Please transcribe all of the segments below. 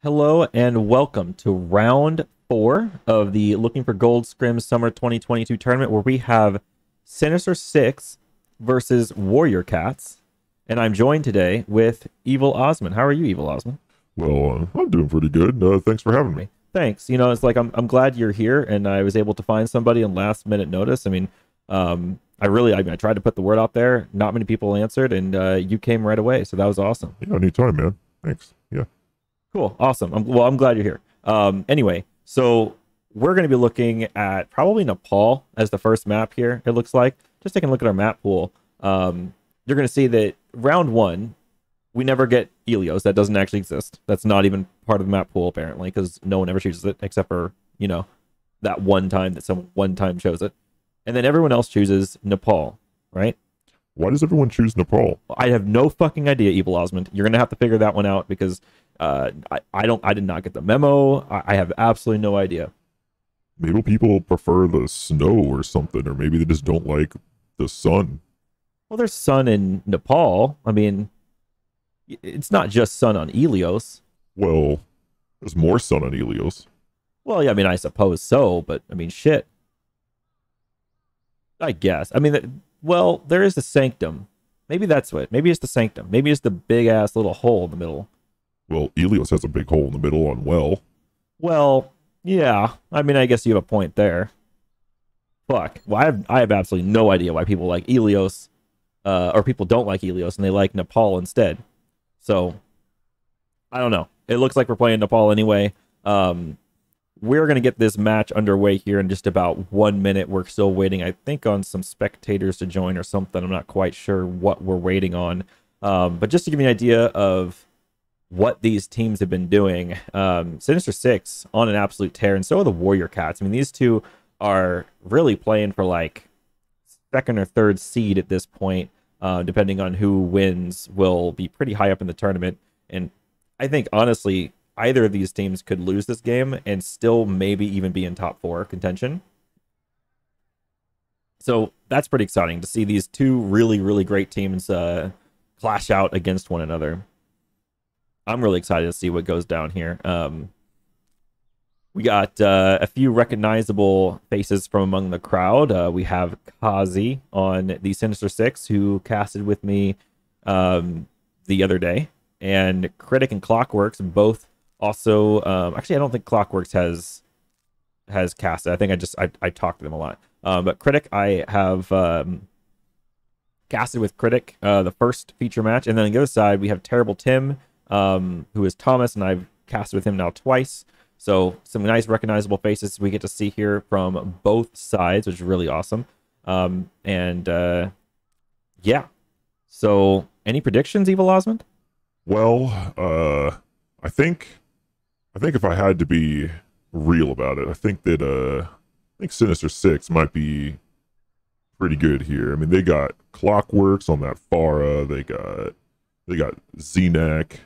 Hello and welcome to round 4 of the Looking for Gold Scrim Summer 2022 tournament, where we have Sinister 6 versus Warrior Cats. And I'm joined today with Evil Ahzmund. How are you, Evil Ahzmund? Well, I'm doing pretty good. Thanks for having me. Thanks. You know, it's like I'm glad you're here, and I was able to find somebody on last minute notice. I tried to put the word out there. Not many people answered, and you came right away, so that was awesome. Yeah, anytime, man. Thanks. Yeah. Cool. Awesome. I'm glad you're here. Anyway, so we're going to be looking at probably Nepal as the first map here, it looks like. Just taking a look at our map pool. You're going to see that round 1, we never get Elios. That doesn't actually exist. That's not even part of the map pool, apparently, because no one ever chooses it except for, that one time that someone one time chose it. And then everyone else chooses Nepal, right? Why does everyone choose Nepal? I have no fucking idea, Evil Ahzmund. You're gonna have to figure that one out because I did not get the memo. I have absolutely no idea. Maybe people prefer the snow or something, or maybe they just don't like the sun. Well, there's sun in Nepal. I mean, it's not just sun on Elios. Well, there's more sun on Helios. Well, yeah, I mean, I suppose so, but I mean, shit. I guess. I mean, well, there is the sanctum. Maybe that's what. Maybe it's the sanctum. Maybe it's the big ass little hole in the middle. Well, Helios has a big hole in the middle on well. Well, yeah. I mean, I guess you have a point there. Fuck. Well, I have absolutely no idea why people like Elios, or people don't like Elios and they like Nepal instead. So, I don't know. It looks like we're playing Nepal anyway. We're going to get this match underway here in just about 1 minute. We're still waiting, I think, on some spectators to join or something. I'm not quite sure what we're waiting on. But just to give you an idea of what these teams have been doing, Sinister 6 on an absolute tear, and so are the Warrior Cats. I mean, these two are really playing for like second or third seed at this point, depending on who wins, will be pretty high up in the tournament. And I think, honestly, either of these teams could lose this game and still maybe even be in top 4 contention. So that's pretty exciting to see these two really, really great teams clash out against one another. I'm really excited to see what goes down here. We got a few recognizable faces from among the crowd. We have Kazi on the Sinister 6, who casted with me the other day. And Critic and Clockworks both also... actually, I don't think Clockworks has casted. I think I talked to them a lot. But Critic, I have casted with Critic the first feature match. And then on the other side, we have Terrible Tim, who is Thomas, and I've casted with him now twice. So some nice recognizable faces we get to see here from both sides, which is really awesome. Yeah. So any predictions, Evil Ahzmund? Well, I think if I had to be real about it, I think Sinister 6 might be pretty good here. I mean, they got Clockworks on that Farah, they got Zenak,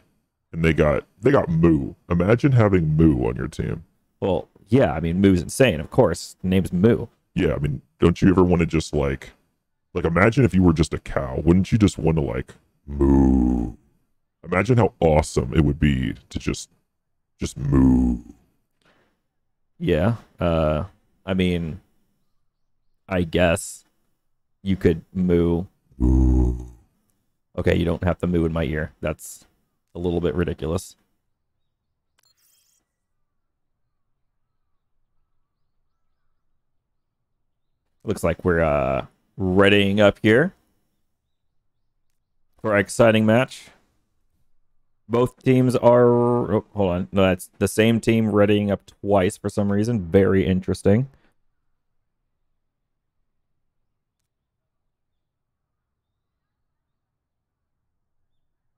and they got Moo. Imagine having Moo on your team. Well, yeah, I mean, Moo's insane, of course. The name's Moo. Yeah, I mean, don't you ever want to just like imagine if you were just a cow? Wouldn't you just want to like moo? Imagine how awesome it would be to just moo. Yeah. I mean, I guess you could moo. Moo. Okay, you don't have to moo in my ear. That's a little bit ridiculous. Looks like we're readying up here for our exciting match. Both teams are... Oh, hold on. No, that's the same team readying up twice for some reason. Very interesting.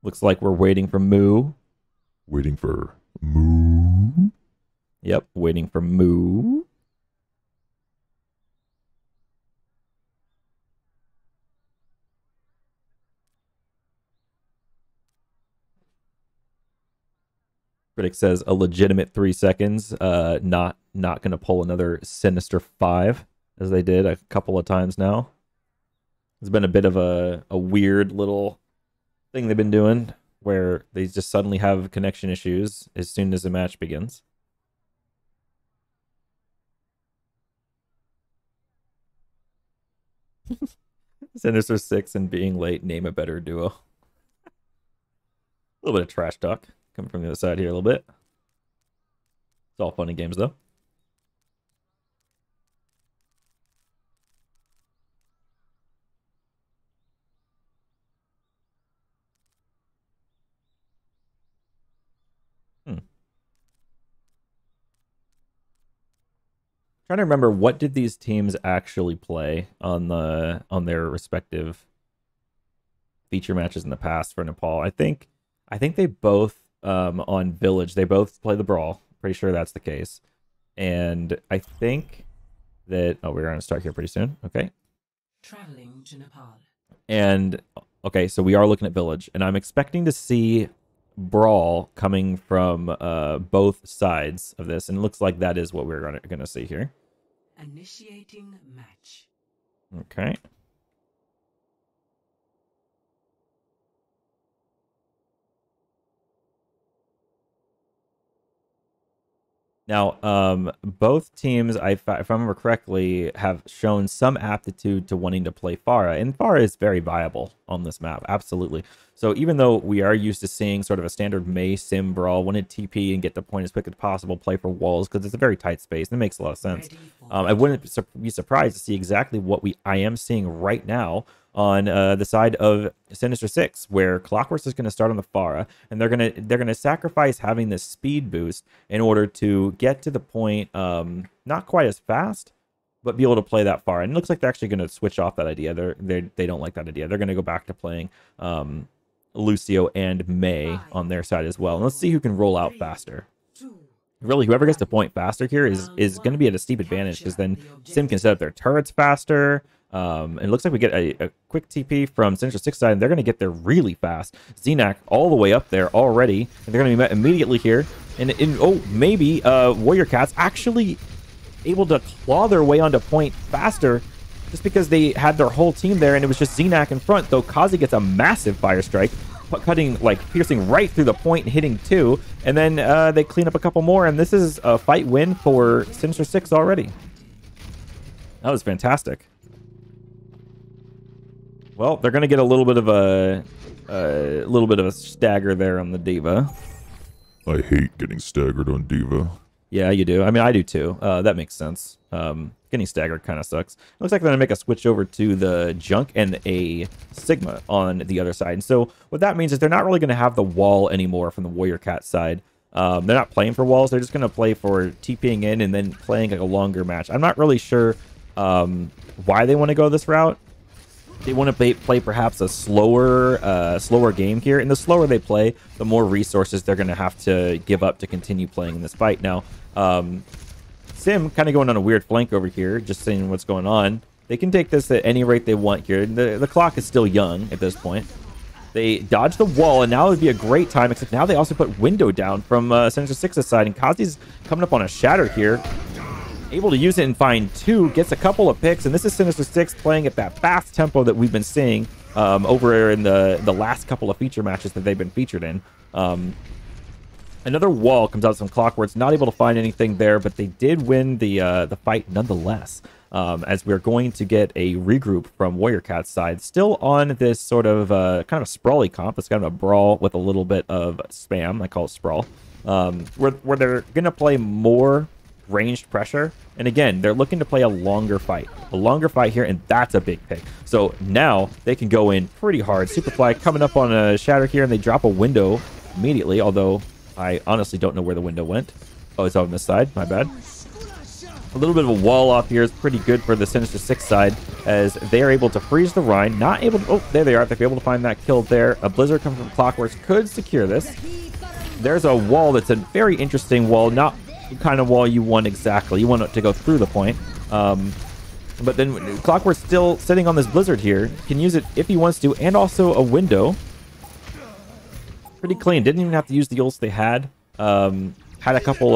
Looks like we're waiting for Moo. Waiting for Moo. Yep, waiting for Moo. Critic says a legitimate 3 seconds. Not going to pull another Sinister 5 as they did a couple of times now. It's been a bit of a weird little thing they've been doing. where they just suddenly have connection issues as soon as the match begins. Sinister 6 and being late, name a better duo. A little bit of trash talk coming from the other side here a little bit. It's all fun and games, though. Trying to remember, what did these teams actually play on their respective feature matches in the past for Nepal? I think they both on Village, they both play the Brawl. Pretty sure that's the case. And I think that we're going to start here pretty soon. Okay. Traveling to Nepal. And okay, so we are looking at Village, and I'm expecting to see Brawl coming from both sides of this, and it looks like that is what we're going to see here. Initiating match. Okay. Now, both teams, if I remember correctly, have shown some aptitude to wanting to play Pharah, and Pharah is very viable on this map, absolutely. So even though we are used to seeing sort of a standard Mei Sim Brawl, want to TP and get the point as quick as possible, play for walls, because it's a very tight space, and it makes a lot of sense. I wouldn't be surprised to see exactly what I am seeing right now on the side of Sinister 6, where Clockworks is going to start on the Pharah, and they're gonna sacrifice having this speed boost in order to get to the point not quite as fast, but be able to play that far. And it looks like they're actually going to switch off that idea. They don't like that idea. They're going to go back to playing Lucio and Mei on their side as well. And let's see who can roll out faster. Really, whoever gets the point faster here is going to be at a steep advantage, because then Sim can set up their turrets faster. And it looks like we get a quick TP from Sinister 6 side, and they're going to get there really fast. Xenak all the way up there already, and they're going to be met immediately here. And maybe Warrior Cats actually able to claw their way onto point faster, just because they had their whole team there, and it was just Xenak in front, though Kazi gets a massive fire strike, cutting, piercing right through the point and hitting 2, and then they clean up a couple more, and this is a fight win for Sinister 6 already. That was fantastic. Well, they're going to get a little bit of a stagger there on the Diva. I hate getting staggered on Diva. Yeah, you do. I mean, I do too. That makes sense. Getting staggered kind of sucks. It looks like they're going to make a switch over to the Junk and a Sigma on the other side. And so what that means is they're not really going to have the wall anymore from the Warrior Cat side. They're not playing for walls. They're just going to play for TPing in and then playing like a longer match. I'm not really sure why they want to go this route. They want to play perhaps a slower game here, and the slower they play, the more resources they're going to have to give up to continue playing in this fight. Now, Sim kind of going on a weird flank over here, just seeing what's going on. They can take this at any rate they want here. The clock is still young at this point. They dodge the wall, and now would be a great time, except now they also put window down from Sinister 6's side, and Kazi's coming up on a shatter here. Able to use it and find 2, gets a couple of picks, and this is Sinister 6 playing at that fast tempo that we've been seeing over in the last couple of feature matches that they've been featured in. Another wall comes out from Clockworks, not able to find anything there, but they did win the fight nonetheless. As we're going to get a regroup from Warrior Cat's side, still on this sort of kind of sprawly comp. It's kind of a brawl with a little bit of spam. I call it sprawl. Where they're going to play more ranged pressure, and again, they're looking to play a longer fight here, and that's a big pick. So now they can go in pretty hard. Superfly coming up on a shatter here, and they drop a window immediately, although I honestly don't know where the window went. Oh, it's on this side, my bad. A little bit of a wall off here is pretty good for the Sinister 6 side, as they are able to freeze the Rhine. Not able to, oh, there they are. They're able to find that kill there. A Blizzard coming from Clockworks could secure this. There's a wall that's a very interesting wall, not the kind of wall you want exactly. You want it to go through the point. But then Clockwork's still sitting on this Blizzard here. Can use it if he wants to, and also a window. Pretty clean. Didn't even have to use the ults they had. Had a couple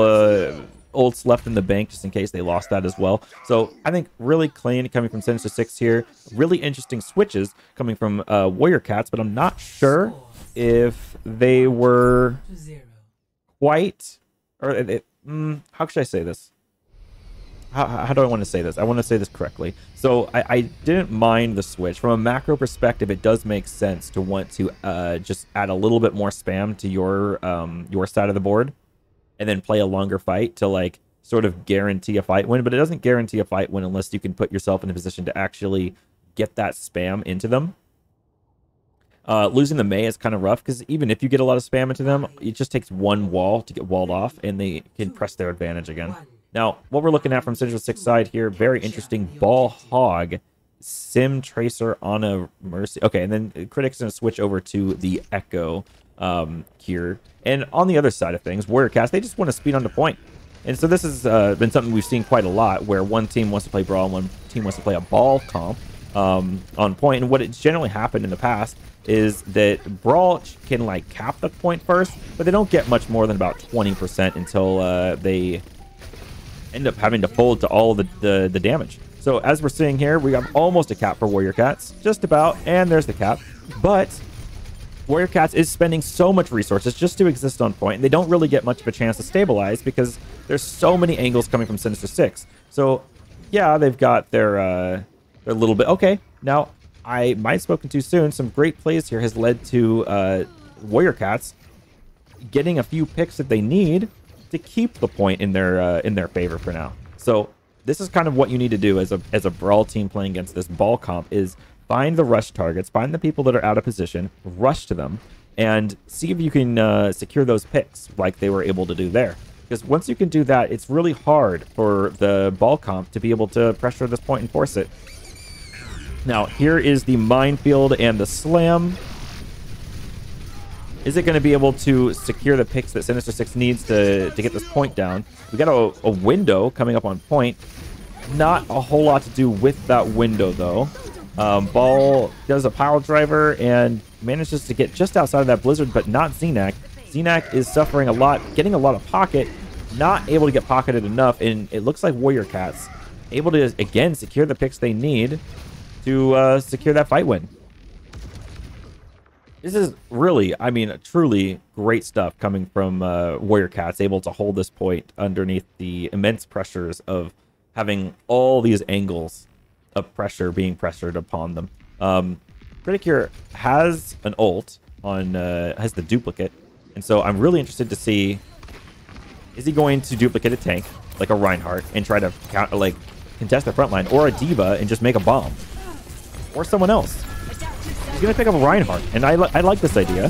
ults left in the bank just in case they lost that as well. So I think really clean coming from Sinister 6 here. Really interesting switches coming from Warrior Cats, but I'm not sure if they were To 0. quite, or how should I say this? How do I want to say this? I want to say this correctly. So I didn't mind the switch. From a macro perspective, it does make sense to want to just add a little bit more spam to your side of the board, and then play a longer fight to like sort of guarantee a fight win. But it doesn't guarantee a fight win unless you can put yourself in a position to actually get that spam into them. Losing the May is kind of rough because even if you get a lot of spam into them, it just takes one wall to get walled off, and they can press their advantage again. Now, what we're looking at from Sinister 6 side here, very interesting. Ball Hog, Sim Tracer on a Mercy. Okay, and then Critic's going to switch over to the Echo here. And on the other side of things, Warrior Cats, they just want to speed on to point. And so this has been something we've seen quite a lot, where one team wants to play Brawl and one team wants to play a Ball comp on point. And what has generally happened in the past is that Brawl can like cap the point first, but they don't get much more than about 20% until they end up having to fold to all the damage. So as we're seeing here, we have almost a cap for Warrior Cats, just about, and there's the cap. But Warrior Cats is spending so much resources just to exist on point, and they don't really get much of a chance to stabilize because there's so many angles coming from Sinister 6. So yeah, they've got their little bit. Okay, now I might have spoken too soon. Some great plays here has led to Warrior Cats getting a few picks that they need to keep the point in their favor for now. So this is kind of what you need to do as a Brawl team playing against this Ball comp, is find the rush targets, find the people that are out of position, rush to them, and see if you can secure those picks like they were able to do there. Because once you can do that, it's really hard for the Ball comp to be able to pressure this point and force it. Now, here is the minefield and the slam. Is it going to be able to secure the picks that Sinister 6 needs to get this point down? We got a window coming up on point. Not a whole lot to do with that window, though. Ball does a pile driver and manages to get just outside of that blizzard, but not Xenak. Xenak is suffering a lot, getting a lot of pocket, not able to get pocketed enough, and it looks like Warrior Cats able to, again, secure the picks they need to secure that fight win. This is really, I mean, truly great stuff coming from Warrior Cats, able to hold this point underneath the immense pressures of having all these angles of pressure being pressured upon them. Critic here has an ult on, has the duplicate, and so I'm really interested to see, is he going to duplicate a tank, like a Reinhardt, and try to contest the front line, or a D.Va and just make a bomb? Or someone else. He's going to pick up a Reinhardt, and I like this idea.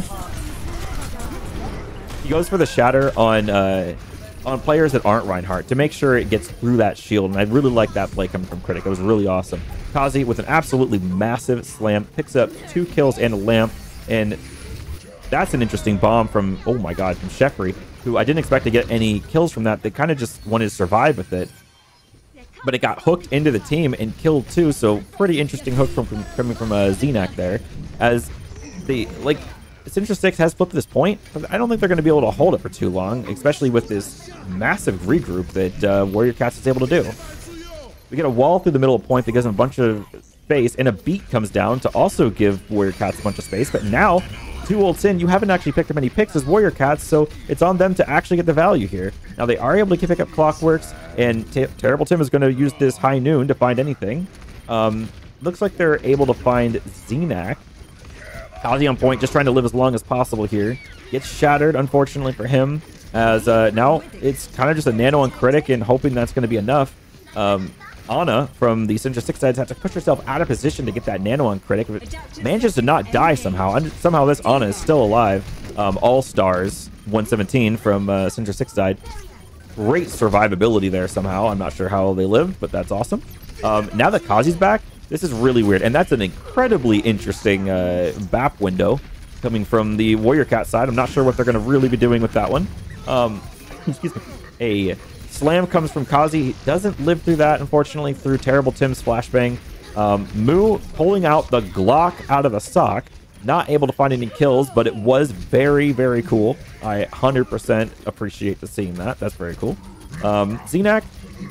He goes for the shatter on players that aren't Reinhardt to make sure it gets through that shield, and I really like that play coming from Critic. It was really awesome. Kazi with an absolutely massive slam, picks up 2 kills and a lamp, and that's an interesting bomb from, oh my god, from Sheffrey, who I didn't expect to get any kills from that. They kind of just wanted to survive with it. But it got hooked into the team and killed too, so pretty interesting hook coming from Xenak there. As the, Sinister 6 has flipped this point, but I don't think they're going to be able to hold it for too long, especially with this massive regroup that Warrior Cats is able to do. We get a wall through the middle of point that gives them a bunch of space, and a beat comes down to also give Warrior Cats a bunch of space, but now 2 ults in, you haven't actually picked up any picks as Warrior Cats, so it's on them to actually get the value here. Now they are able to pick up Clockworks, and Terrible Tim is going to use this high noon to find anything. Looks like they're able to find Xenak. Kazi on point, just trying to live as long as possible here. Gets shattered, unfortunately for him, as now it's kind of just a nano on Critic and hoping that's going to be enough. Ana from the Sinister 6 sides had to push herself out of position to get that nano on Critic, but manages to not die somehow. Somehow this Ana is still alive. All Stars 117 from Sinister 6 side. Great survivability there somehow. I'm not sure how they lived, but that's awesome. Now that Kazi's back, this is really weird, and that's an incredibly interesting BAP window coming from the Warrior Cat side. I'm not sure what they're going to really be doing with that one. Excuse me. A slam comes from Kazi. He doesn't live through that, unfortunately, through Terrible Tim's flashbang. Moo pulling out the Glock out of the sock. Not able to find any kills, but it was very, very cool. I 100% appreciate seeing that. That's very cool. Xenak,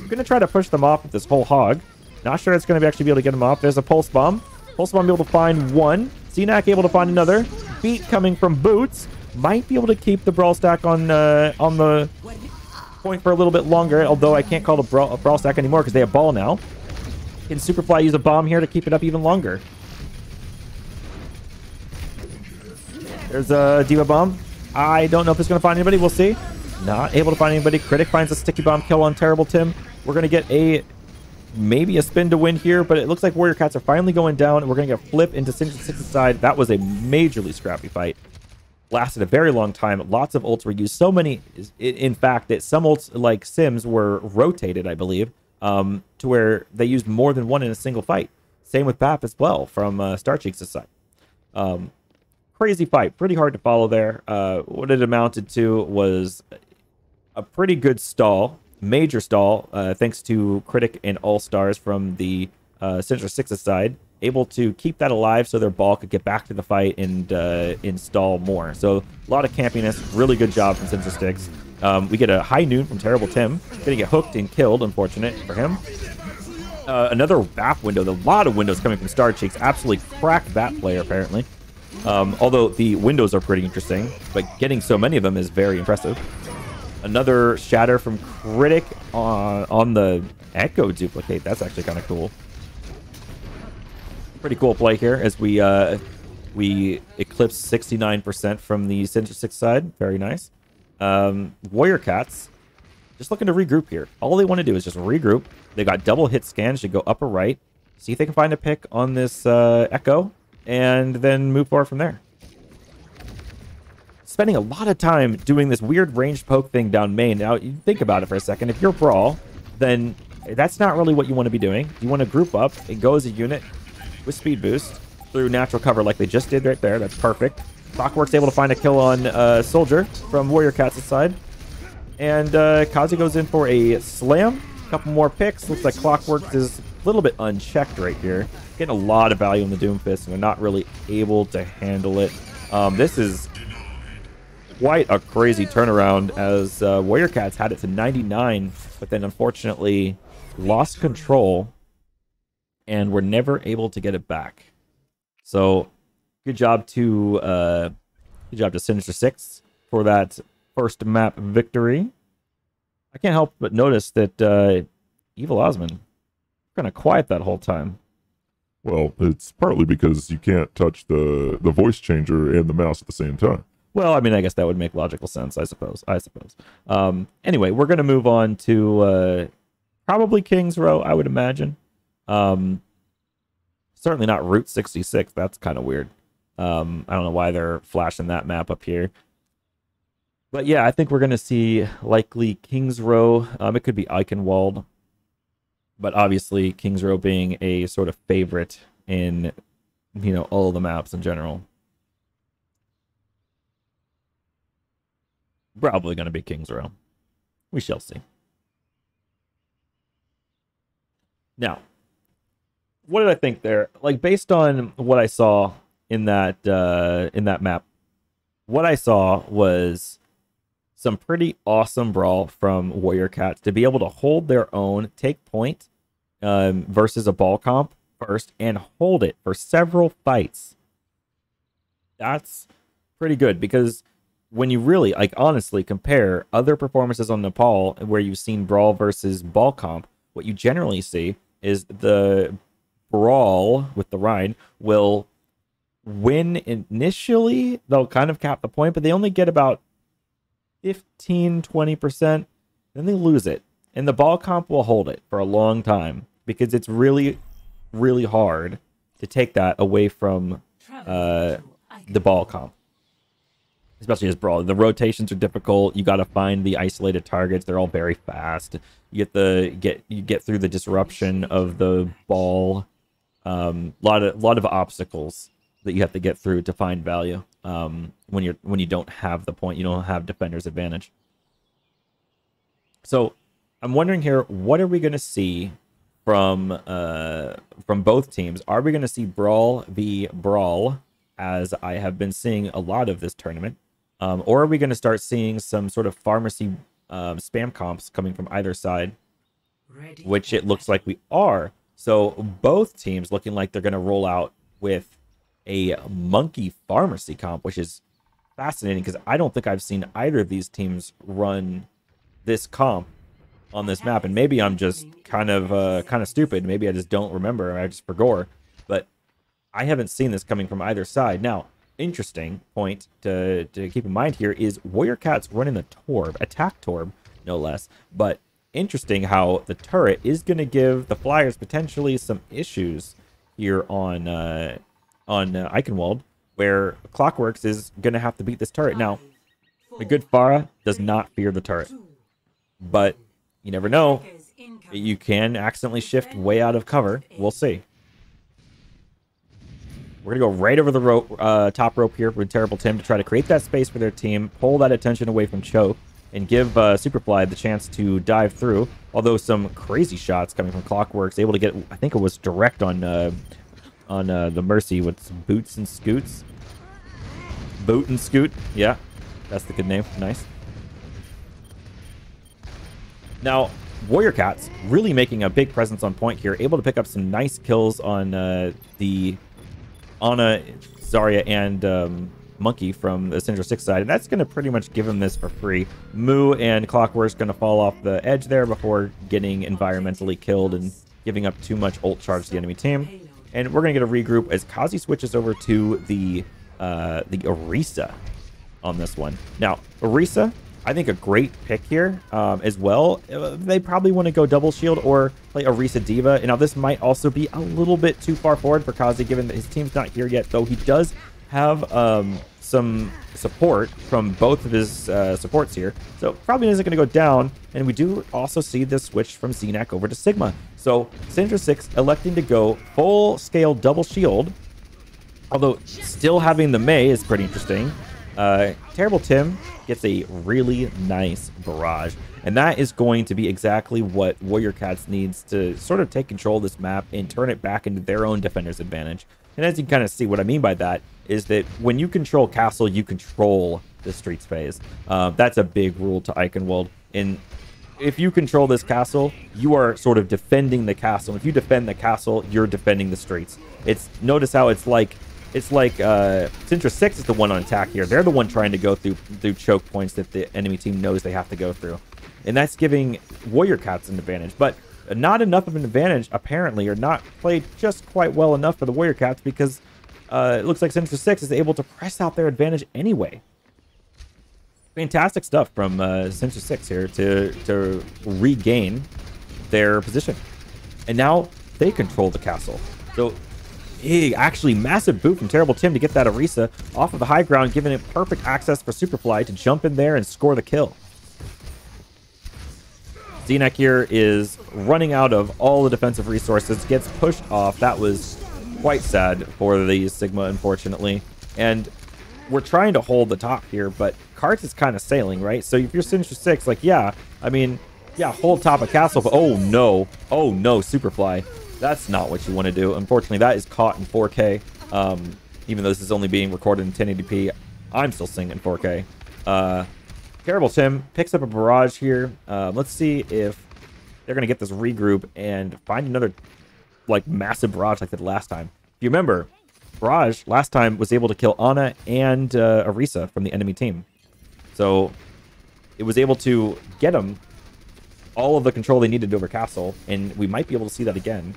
going to try to push them off with this whole hog. Not sure it's going to actually be able to get him off. There's a Pulse Bomb. Pulse Bomb be able to find 1. CNAC able to find another. Beat coming from Boots. Might be able to keep the Brawl stack on the point for a little bit longer, although I can't call it a Brawl stack anymore because they have ball now. Can Superfly use a bomb here to keep it up even longer? There's a Diva Bomb. I don't know if it's going to find anybody. We'll see. Not able to find anybody. Critic finds a Sticky Bomb kill on Terrible Tim. We're going to get maybe a spin to win here, but it looks like Warrior Cats are finally going down, and we're going to get a flip into Sinister 6's side. That was a majorly scrappy fight. Lasted a very long time. Lots of ults were used. So many, in fact, that some ults like Sims were rotated, I believe, to where they used more than one in a single fight. Same with BAP as well from Star Cheeks' side. Crazy fight. Pretty hard to follow there. What it amounted to was a pretty good stall. Major stall, thanks to Critic and All-Stars from the Sinister 6's side, able to keep that alive so their ball could get back to the fight and install more. So a lot of campiness, really good job from Sinister 6. We get a high noon from Terrible Tim. Gonna get hooked and killed, unfortunate for him. Another BAP window, a lot of windows coming from Star Cheeks. Absolutely cracked BAP player, apparently. Although the windows are pretty interesting, but getting so many of them is very impressive. Another shatter from Critic on the Echo duplicate. That's actually kind of cool. Pretty cool play here as we eclipse 69% from the Sinister 6 side. Very nice. Warrior Cats just looking to regroup here. All they want to do is just regroup. They got double hit scans to go upper right. See if they can find a pick on this Echo and then move forward from there. Spending a lot of time doing this weird ranged poke thing down main. Now, you think about it for a second. If you're Brawl, then that's not really what you want to be doing. You want to group up and go as a unit with speed boost through natural cover like they just did right there. That's perfect. Clockwork's able to find a kill on Soldier from Warrior Cats' side. And Kazi goes in for a slam. A couple more picks. Looks like Clockwork is a little bit unchecked right here. Getting a lot of value in the Doomfist, and they're not really able to handle it. This is quite a crazy turnaround as Warrior Cats had it to 99, but then unfortunately lost control and were never able to get it back. So good job to Sinister 6 for that first map victory. I can't help but notice that Evil Ahzmund kind of quiet that whole time. Well, it's partly because you can't touch the voice changer and the mouse at the same time. Well, I mean, I guess that would make logical sense, I suppose. Anyway, we're going to move on to probably King's Row, I would imagine. Certainly not Route 66. That's kind of weird. I don't know why they're flashing that map up here. But yeah, I think we're going to see likely King's Row. It could be Eichenwald. But obviously, King's Row being a sort of favorite in, all of the maps in general. Probably going to be King's Row. We shall see. Now, what did I think there? Like, based on what I saw in that map, what I saw was some pretty awesome brawl from Warrior Cats to be able to hold their own, take point versus a ball comp first, and hold it for several fights. That's pretty good, because when you really, honestly compare other performances on Nepal where you've seen brawl versus ball comp, what you generally see is the brawl with the Rhine will win initially. They'll kind of cap the point, but they only get about 15-20%, then they lose it, and the ball comp will hold it for a long time because it's really, really hard to take that away from the ball comp, especially as brawl. The rotations are difficult. You got to find the isolated targets. They're all very fast. You get through the disruption of the ball. Lot of obstacles that you have to get through to find value. When you don't have the point, you don't have defender's advantage. So I'm wondering here, what are we going to see from both teams? Are we going to see brawl v brawl, as I have been seeing a lot of this tournament, or are we going to start seeing some sort of pharmacy spam comps coming from either side, which it looks like we are. So both teams looking like they're going to roll out with a monkey pharmacy comp, which is fascinating because I don't think I've seen either of these teams run this comp on this map, and maybe I'm just kind of stupid. Maybe I just don't remember. I just forgot. But I haven't seen this coming from either side. Now, interesting point to keep in mind here is Warrior Cat's running the Torb, attack Torb, no less. But interesting how the turret is going to give the Flyers potentially some issues here on Eichenwald, where Clockworks is going to have to beat this turret. Now, a good Pharah does not fear the turret, but you never know. You can accidentally shift way out of cover. We'll see. We're going to go right over the rope, top rope here with Terrible Tim to try to create that space for their team, pull that attention away from Choke, and give Superfly the chance to dive through. Although some crazy shots coming from Clockworks, able to get, I think it was direct on the Mercy with some boots and scoots. Boot and scoot. Yeah, that's the good name. Nice. Now, Warrior Cats really making a big presence on point here, able to pick up some nice kills on the Ana, Zarya, and Monkey from the Sinister 6 side, and that's going to pretty much give him this for free. Moo and Clockwork's going to fall off the edge there before getting environmentally killed and giving up too much ult charge to the enemy team. And we're going to get a regroup as Kazi switches over to the Orisa on this one. Now, Orisa, I think a great pick here as well. They probably want to go double shield or play Orisa Diva. And now this might also be a little bit too far forward for Kazi, given that his team's not here yet, though he does have some support from both of his supports here. So probably isn't going to go down. And we do also see the switch from Xenak over to Sigma. So Sinister 6 electing to go full-scale double shield, although still having the Mei is pretty interesting. Terrible Tim gets a really nice barrage, and that is going to be exactly what Warrior Cats needs to sort of take control of this map and turn it back into their own defender's advantage. And as you can kind of see, what I mean by that is that when you control Castle, you control the streets phase. That's a big rule to Eichenwald. And if you control this castle, you are sort of defending the castle. If you defend the castle, you're defending the streets. Notice how it's like Sinister 6 is the one on attack here. They're the one trying to go through choke points that the enemy team knows they have to go through. And that's giving Warrior Cats an advantage. But not enough of an advantage, apparently, or not played just quite well enough for the Warrior Cats, because it looks like Sinister 6 is able to press out their advantage anyway. Fantastic stuff from Sinister 6 here to regain their position. And now they control the castle. So actually massive boot from Terrible Tim to get that Orisa off of the high ground, giving it perfect access for Superfly to jump in there and score the kill. Xenak here is running out of all the defensive resources, gets pushed off. That was quite sad for the Sigma, unfortunately. And we're trying to hold the top here, but Karts is kind of sailing, right? So if you're Sinister 6, like, yeah, I mean, yeah, hold top of castle, but oh no, Superfly. That's not what you want to do. Unfortunately, that is caught in 4K. Even though this is only being recorded in 1080p, I'm still seeing it in 4K. Terrible Tim picks up a barrage here. Let's see if they're going to get this regroup and find another like massive barrage like they did last time. If you remember, barrage last time was able to kill Ana and Orisa from the enemy team. So it was able to get them all of the control they needed over castle, and we might be able to see that again.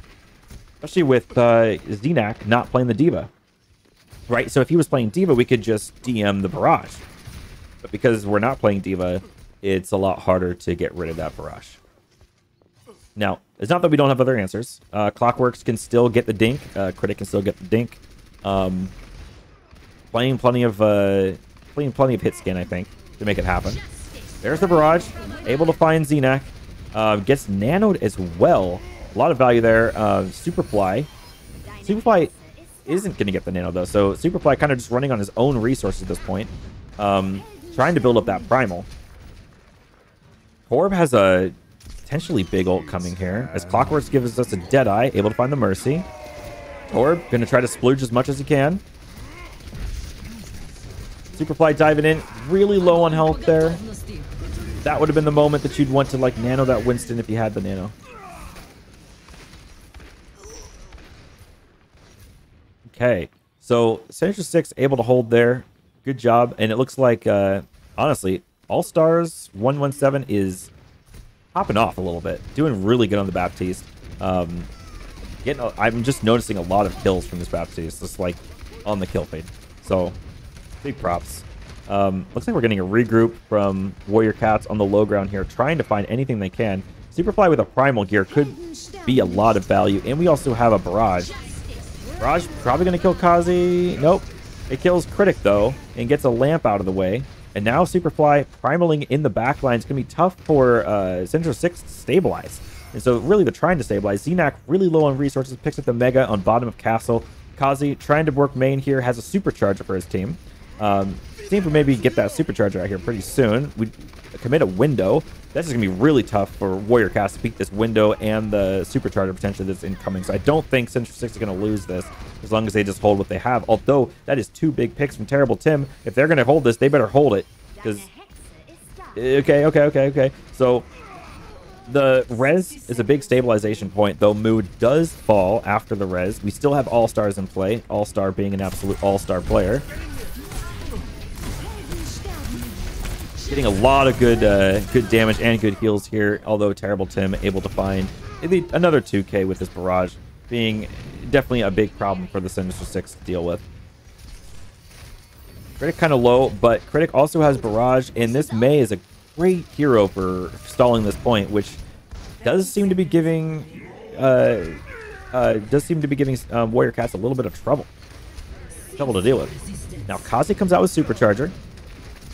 Especially with Xenak not playing the Diva. Right, so if he was playing Diva, we could just DM the barrage. But because we're not playing Diva, it's a lot harder to get rid of that barrage. Now, it's not that we don't have other answers. Clockworks can still get the dink. Critic can still get the dink. Playing plenty of hit scan, I think, to make it happen. There's the barrage. Able to find Xenak. Gets nanoed as well. A lot of value there. Superfly isn't going to get the nano, though. So Superfly kind of just running on his own resources at this point. Trying to build up that primal. Torb has a potentially big ult coming here, as Clockworks gives us a Deadeye, able to find the Mercy. Torb going to try to splooge as much as he can. Superfly diving in, really low on health there. That would have been the moment that you'd want to like nano that Winston if you had the nano. Okay, So Sinister 6 able to hold there. Good job. And it looks like, honestly, All Stars 117 is popping off a little bit. Doing really good on the Baptiste. I'm just noticing a lot of kills from this Baptiste, just like on the kill feed. So big props. Looks like we're getting a regroup from Warrior Cats on the low ground here, trying to find anything they can. Superfly with a primal gear could be a lot of value, and we also have a barrage. Barrage probably going to kill Kazi. Nope. It kills Critic, though, and gets a lamp out of the way. And now Superfly primaling in the back line is going to be tough for Sinister 6 to stabilize. And so really they're trying to stabilize. Xenac really low on resources, picks up the Mega on bottom of Castle. Kazi trying to work main here, has a Supercharger for his team. Team would maybe get that Supercharger out here pretty soon. We commit a window. That's just going to be really tough for Warrior Cast to beat this window and the Supercharger potentially that's incoming. So I don't think Sinister 6 is going to lose this as long as they just hold what they have. Although that is 2 big picks from Terrible Tim. If they're going to hold this, they better hold it. Because okay. So the res is a big stabilization point, though Mood does fall after the res. We still have All-Stars in play, All-Star being an absolute all-star player. Getting a lot of good damage and good heals here, although Terrible Tim able to find another 2k with this barrage, being definitely a big problem for the Sinister 6 to deal with. Critic kind of low, but Critic also has barrage, and this May is a great hero for stalling this point, which does seem to be giving Warrior Cats a little bit of trouble to deal with. Now Kazi comes out with Supercharger.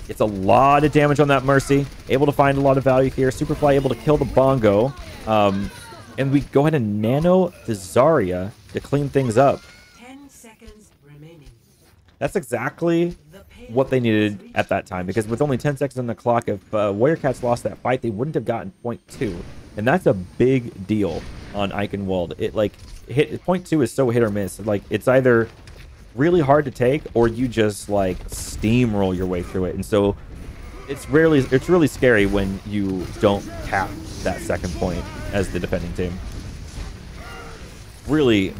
It's a lot of damage on that Mercy. Able to find a lot of value here. Superfly able to kill the Bongo. And we go ahead and nano the Zarya to clean things up. 10 seconds remaining. That's exactly what they needed at that time, because with only 10 seconds on the clock, if Warrior Cats lost that fight, they wouldn't have gotten point 2. And that's a big deal on Eichenwald. Point 2 is so hit or miss. Like, it's either really hard to take or you just like steamroll your way through it. And so it's really scary when you don't tap that second point as the defending team. Really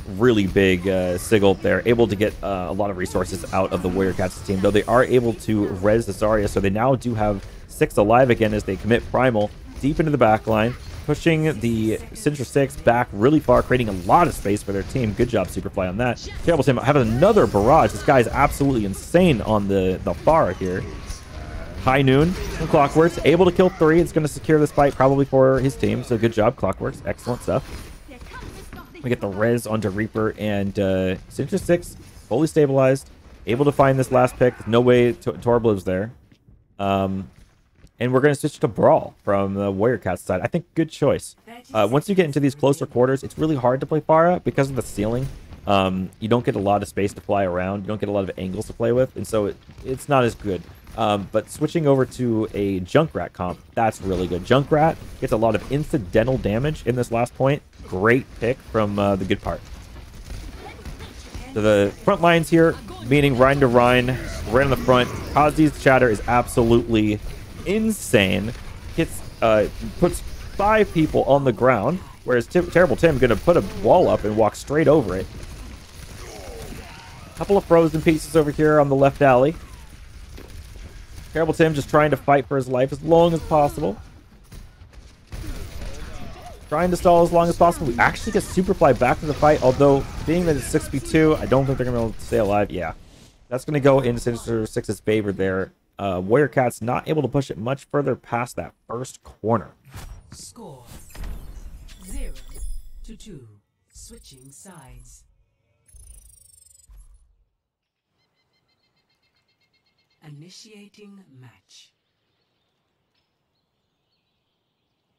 big Sigil there, able to get a lot of resources out of the Warrior Cats team, though they are able to res the Zarya, so they now do have 6 alive again as they commit Primal deep into the back line, pushing the Sinister 6 back really far, creating a lot of space for their team. Good job, Superfly, on that. Terrible Tim having another barrage. This guy is absolutely insane on the far here. High Noon from Clockworks, able to kill 3. It's going to secure this fight probably for his team, so good job, Clockworks. Excellent stuff. We get the res onto Reaper, and Sinister 6 fully stabilized, able to find this last pick. No way Torbliv's there. And we're going to switch to Brawl from the Warrior Cats side. I think good choice. Once you get into these closer quarters, it's really hard to play Pharah because of the ceiling. You don't get a lot of space to fly around. You don't get a lot of angles to play with, and so it's not as good. But switching over to a Junkrat comp, that's really good. Junkrat gets a lot of incidental damage in this last point. Great pick from the good part. So the front lines here, meaning Rhine to Rhine, right on the front. Kazi's chatter is absolutely insane. Puts 5 people on the ground, whereas Terrible Tim gonna put a wall up and walk straight over it. Couple of frozen pieces over here on the left alley. Terrible Tim just trying to fight for his life as long as possible. Trying to stall as long as possible. We actually get Superfly back to the fight, although being that it's 6v2, I don't think they're going to be able to stay alive. Yeah, that's going to go in Sinister 6's favor there. Warrior Cat's not able to push it much further past that first corner. Score 0-2. Switching sides. Initiating match.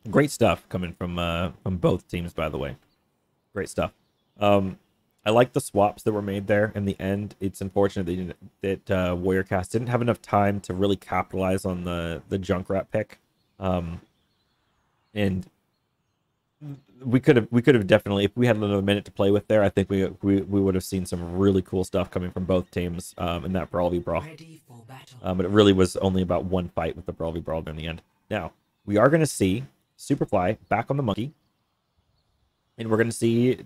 Great stuff coming from both teams, by the way. Great stuff. I like the swaps that were made there in the end. It's unfortunate that Warrior Cast didn't have enough time to really capitalize on the Junkrat pick. And we could have definitely, if we had another minute to play with there, I think we would have seen some really cool stuff coming from both teams in that Brawl v Brawl. But it really was only about one fight with the Brawl v Brawl in the end. Now, we are going to see Superfly back on the monkey. And we're going to see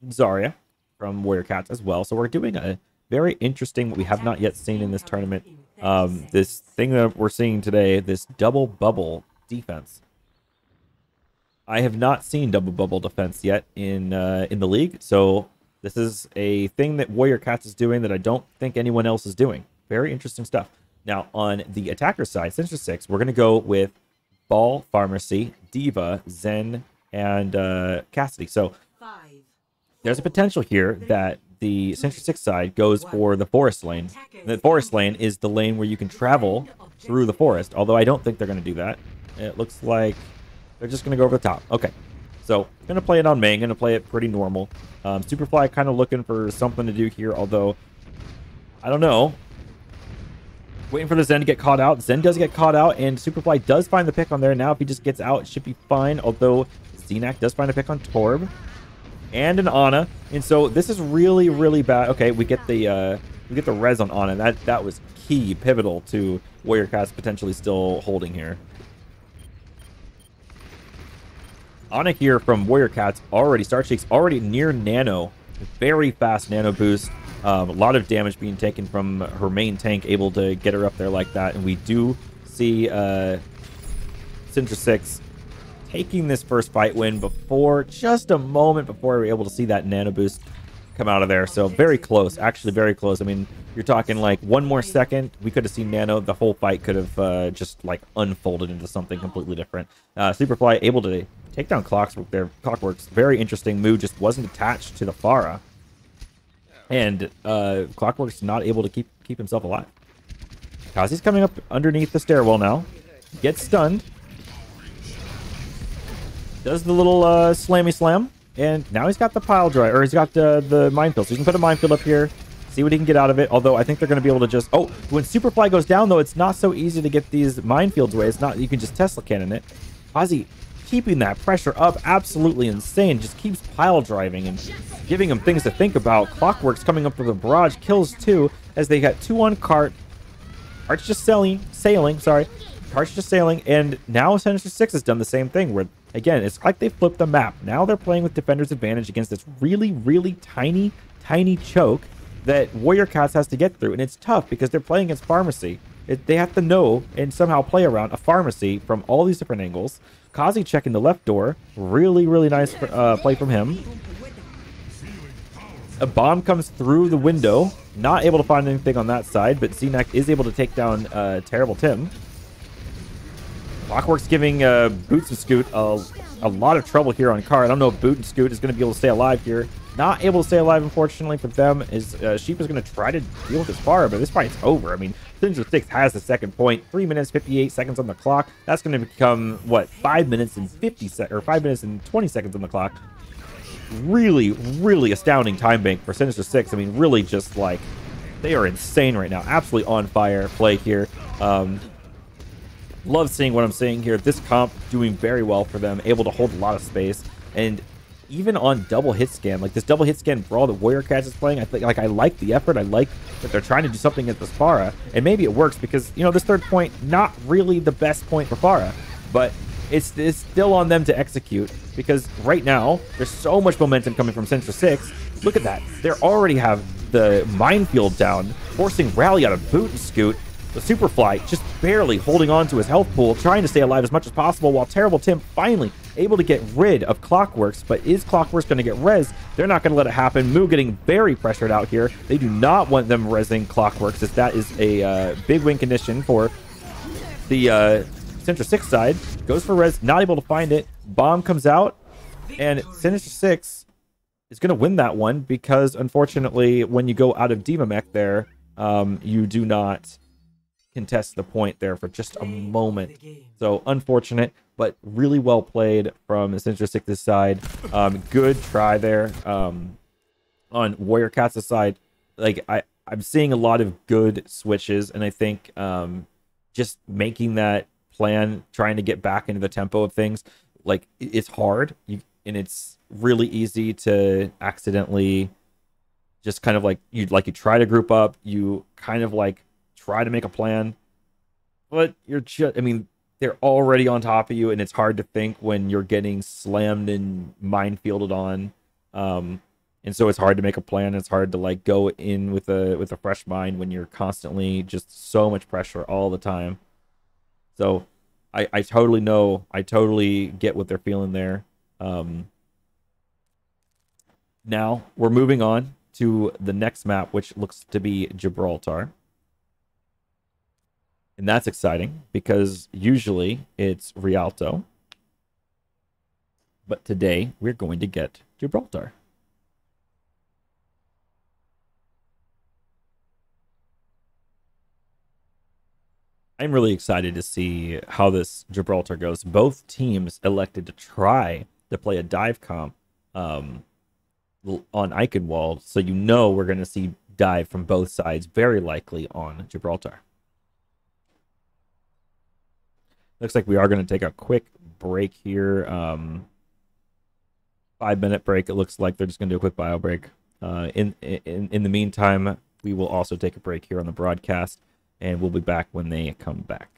Zarya from Warrior Cats as well. So we're doing a very interesting what we have not yet seen in this tournament. This thing that we're seeing today, this double bubble defense. I have not seen double bubble defense yet in the league, so this is a thing that Warrior Cats is doing that I don't think anyone else is doing. Very interesting stuff. Now, on the attacker side, Sinister 6, we're going to go with Ball, Pharmacy, Diva, Zen, and Cassidy. So there's a potential here that the Sinister 6 side goes for the forest lane. The forest lane is the lane where you can travel through the forest, although I don't think they're going to do that. It looks like they're just going to go over the top. Okay. So, going to play it on main, going to play it pretty normal. Superfly kind of looking for something to do here, although, I don't know. Waiting for the Zen to get caught out. Zen does get caught out, and Superfly does find the pick on there. Now, if he just gets out, it should be fine, although Xenac does find a pick on Torb and an Ana. And so, this is really, really bad. Okay, we get the res on Ana. That was key, pivotal to Warrior Cats potentially still holding here. Ana here from Warrior Cats already, Starshake's already near Nano. Very fast Nano boost. A lot of damage being taken from her main tank, able to get her up there like that. And we do see Sinister 6 taking this first fight win before, just a moment before we were able to see that Nano boost come out of there. So very close, actually very close. I mean, you're talking like one more second, we could have seen Nano. The whole fight could have just like unfolded into something completely different. Superfly able to take down Clockwork there. Clockwork's very interesting move, just wasn't attached to the Pharah. And Clockwork's not able to keep himself alive. Kazi's coming up underneath the stairwell now. Gets stunned. Does the little slammy slam. And now he's got the pile drive, or he's got the minefield. So you can put a minefield up here, see what he can get out of it. Although I think they're going to be able to just... Oh, when Superfly goes down, though, it's not so easy to get these minefields away. It's not... You can just Tesla cannon it. Kazi keeping that pressure up, absolutely insane. Just keeps pile driving and giving him things to think about. Clockwork's coming up with a barrage, kills 2 as they got 2 on cart. Cart's just sailing, sorry. Cart's just sailing, and now Sinister 6 has done the same thing where, again, it's like they flipped the map. Now they're playing with Defender's advantage against this really, really tiny choke that Warrior Cats has to get through, and it's tough because they're playing against Pharmacy. They have to know and somehow play around a Pharmacy from all these different angles. Kazi checking the left door. Really, really nice play from him. A bomb comes through the window. Not able to find anything on that side, but Xenac is able to take down Terrible Tim. Clockwork's giving Boots and Scoot a lot of trouble here on Car. I don't know if Boot and Scoot is going to be able to stay alive here. Not able to stay alive, unfortunately, for them. Sheep is going to try to deal with this fire, but this fight's over. I mean, Sinister 6 has the second point. 3 minutes, 58 seconds on the clock. That's going to become, what, 5 minutes and 5 minutes and 20 seconds on the clock. Really, really astounding time bank for Sinister 6. I mean, really just like, they are insane right now. Absolutely on fire play here. Love seeing what I'm seeing here. This comp doing very well for them, able to hold a lot of space, and even on double hit scan, like this double hit scan brawl that Warrior Cats is playing, I think, like, I like the effort. I like that they're trying to do something at this Pharah, and maybe it works because, you know, this third point, not really the best point for Pharah, but it's still on them to execute because right now there's so much momentum coming from Sinister 6. Look at that. They already have the minefield down, forcing Rally out of Boot and Scoot. The Superfly just barely holding on to his health pool, trying to stay alive as much as possible, while Terrible Tim finally able to get rid of Clockworks. But is Clockworks going to get res? They're not going to let it happen. Moo getting very pressured out here. They do not want them resing Clockworks, as that is a big win condition for the Sinister 6 side. Goes for res, not able to find it. Bomb comes out, and Sinister 6 is going to win that one because, unfortunately, when you go out of Diva Mech there, you do not contest the point there for just a moment. So unfortunate, but really well played from the Sinister 6's side. Good try there. On Warrior Cats' side, like I'm seeing a lot of good switches, and I think just making that plan, trying to get back into the tempo of things, like it's hard, and it's really easy to accidentally just kind of like you try to group up, you kind of like try to make a plan, but you're just, I mean, they're already on top of you, and it's hard to think when you're getting slammed and minefielded on. And And so it's hard to make a plan. It's hard to like go in with a fresh mind when you're constantly just so much pressure all the time. So I totally know, I totally get what they're feeling there. Now we're moving on to the next map, which looks to be Gibraltar. And that's exciting because usually it's Rialto. But today we're going to get Gibraltar. I'm really excited to see how this Gibraltar goes. Both teams elected to try to play a dive comp on Eichenwald, so you know we're going to see dive from both sides, very likely on Gibraltar. Looks like we are going to take a quick break here. 5-minute break. It looks like they're just going to do a quick bio break. In the meantime, we will also take a break here on the broadcast, and we'll be back when they come back.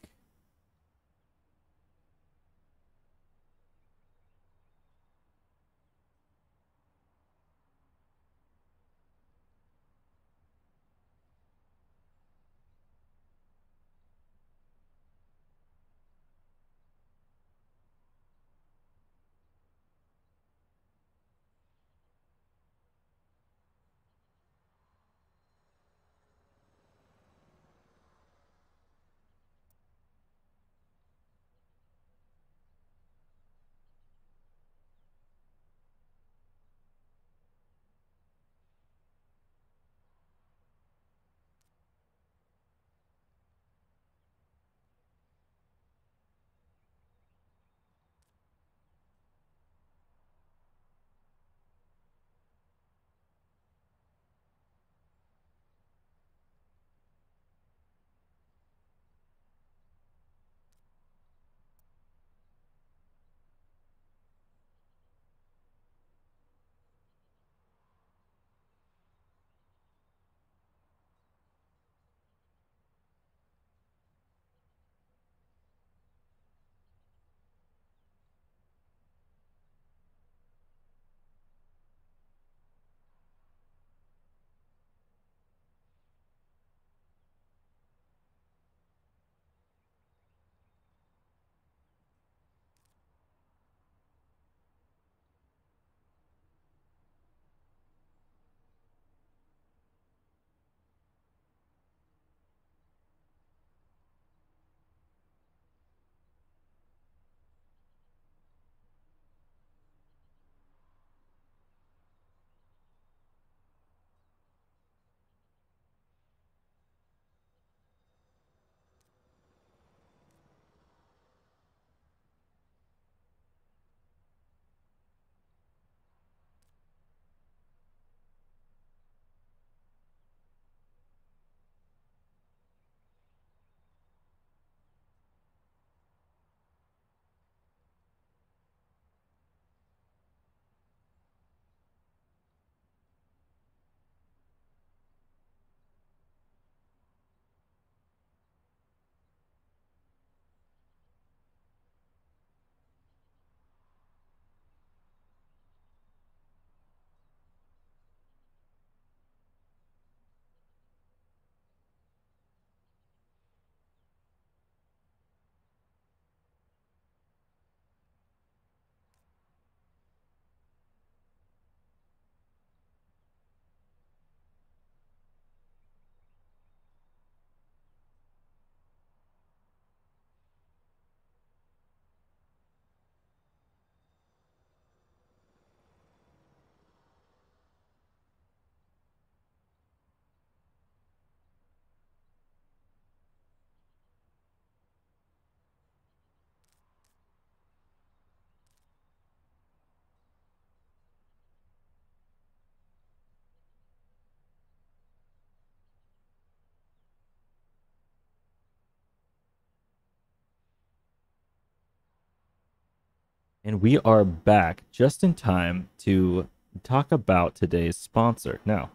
And we are back just in time to talk about today's sponsor. Now,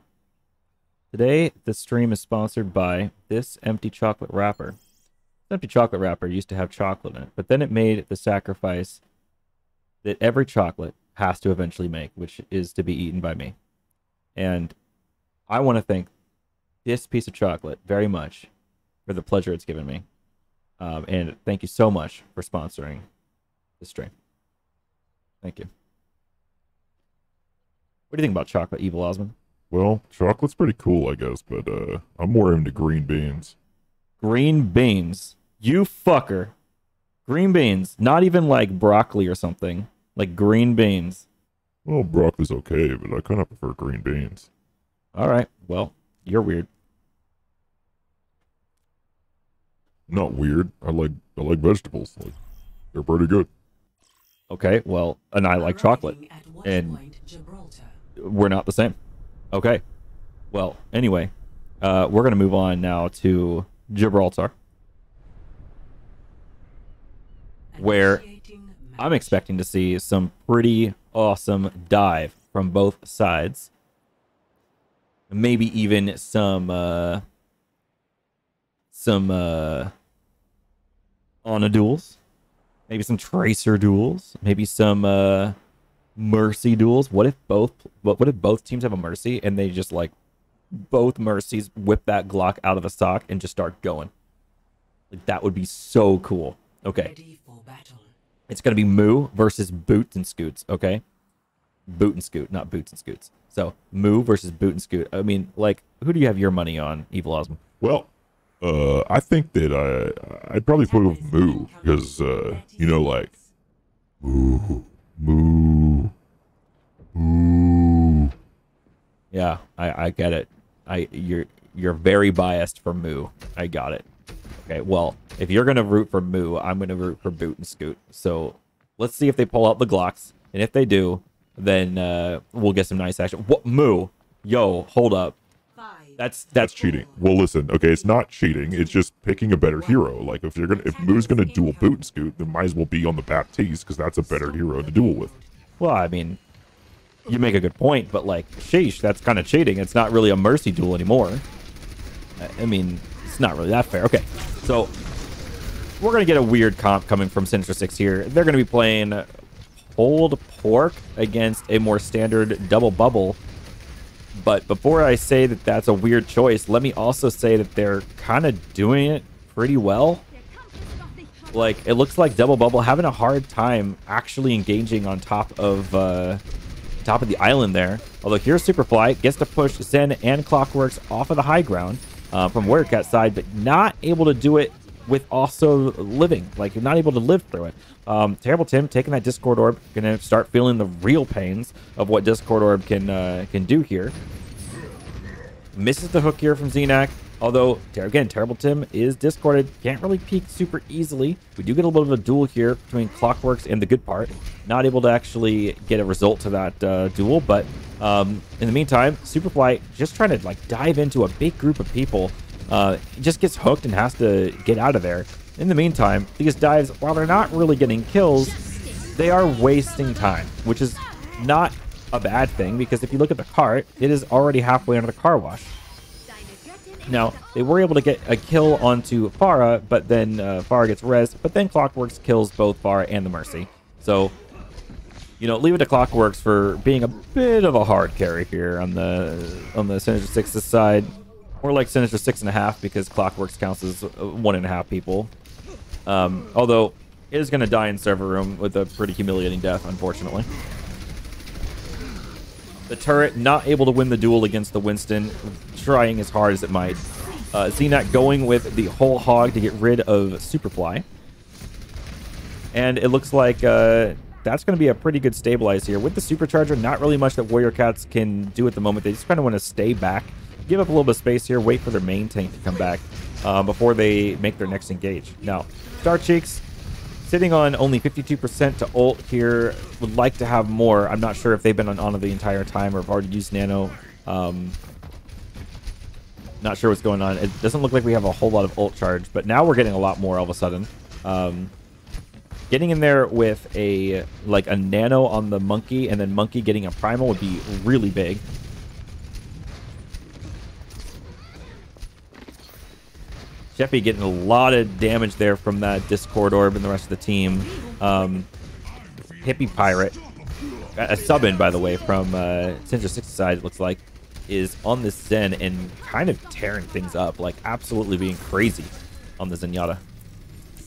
today the stream is sponsored by this empty chocolate wrapper. This empty chocolate wrapper used to have chocolate in it, but then it made the sacrifice that every chocolate has to eventually make, which is to be eaten by me. And I want to thank this piece of chocolate very much for the pleasure it's given me. And thank you so much for sponsoring this stream. Thank you. What do you think about chocolate, Evil Ahzmund? Well, chocolate's pretty cool, I guess, but I'm more into green beans. Green beans. You fucker. Green beans. Not even like broccoli or something. Like green beans. Well, broccoli's okay, but I kind of prefer green beans. All right. Well, you're weird. Not weird. I like vegetables. Like, they're pretty good. Okay. Well, and I like chocolate. And we're not the same. Okay. Well, anyway, we're going to move on now to Gibraltar, where I'm expecting to see some pretty awesome dive from both sides. Maybe even some Ana duels. Maybe some Tracer duels. Maybe some Mercy duels. What if both teams have a Mercy and they just like both Mercies whip that Glock out of a sock and just start going? Like, that would be so cool. Okay. It's going to be Moo versus Boots and Scoots, okay? Boot and Scoot, not Boots and Scoots. So, Moo versus Boot and Scoot. I mean, like, who do you have your money on, Evil Ahzmund? Well, I think that I'd probably put with Moo, because, you know, like, Moo, Moo, Moo. Yeah, I get it. You're very biased for Moo. I got it. Okay, well, if you're going to root for Moo, I'm going to root for Boot and Scoot. So let's see if they pull out the Glocks. And if they do, then we'll get some nice action. What? Moo? Yo, hold up. That's cheating. Well, listen, okay, it's not cheating. It's just picking a better hero. Like, if Moo's going to duel Boot and Scoot, then might as well be on the Baptiste, because that's a better hero to duel with. Well, I mean, you make a good point, but like, sheesh, that's kind of cheating. It's not really a Mercy duel anymore. I mean, it's not really that fair. Okay, so we're going to get a weird comp coming from Sinister 6 here. They're going to be playing Pulled Pork against a more standard Double Bubble. But before I say that that's a weird choice, let me also say that they're kind of doing it pretty well. Like, it looks like Double Bubble having a hard time actually engaging on top of the island there. Although here's Superfly, gets to push Zen and Clockworks off of the high ground from Warrior Cat's side, but not able to do it with also living. Like, you're not able to live through it. Terrible Tim taking that Discord Orb, gonna start feeling the real pains of what Discord Orb can do here. Misses the hook here from Xenac. Although, again, Terrible Tim is discorded. Can't really peek super easily. We do get a little bit of a duel here between Clockworks and the good part. Not able to actually get a result to that duel. But in the meantime, Superfly just trying to like dive into a big group of people. He just gets hooked and has to get out of there. In the meantime, these dives, while they're not really getting kills, they are wasting time, which is not a bad thing, because if you look at the cart, it is already halfway under the car wash. Now, they were able to get a kill onto Pharah, but then Pharah gets res, but then Clockworks kills both Pharah and the Mercy. So, you know, leave it to Clockworks for being a bit of a hard carry here on the Sinister 6's side. More like Sinister 6.5, because Clockworks counts as 1.5 people. Although, it is going to die in server room with a pretty humiliating death, unfortunately. The turret not able to win the duel against the Winston, trying as hard as it might. Xenac going with the whole hog to get rid of Superfly. And it looks like that's going to be a pretty good stabilize here. With the Supercharger, not really much that Warrior Cats can do at the moment. They just kind of want to stay back, give up a little bit of space here, wait for their main tank to come back before they make their next engage. Now, Star Cheeks sitting on only 52% to ult here. Would like to have more. I'm not sure if they've been on Ana the entire time or have already used Nano. Not sure what's going on. It doesn't look like we have a whole lot of ult charge, but now we're getting a lot more all of a sudden. Getting in there with a Nano on the Monkey, and then Monkey getting a Primal would be really big. Jeffy getting a lot of damage there from that Discord Orb and the rest of the team. Hippie Pirate. A sub-in, by the way, from Sinister 6's side, it looks like. is on this Zen and kind of tearing things up, like absolutely being crazy on the Zenyatta.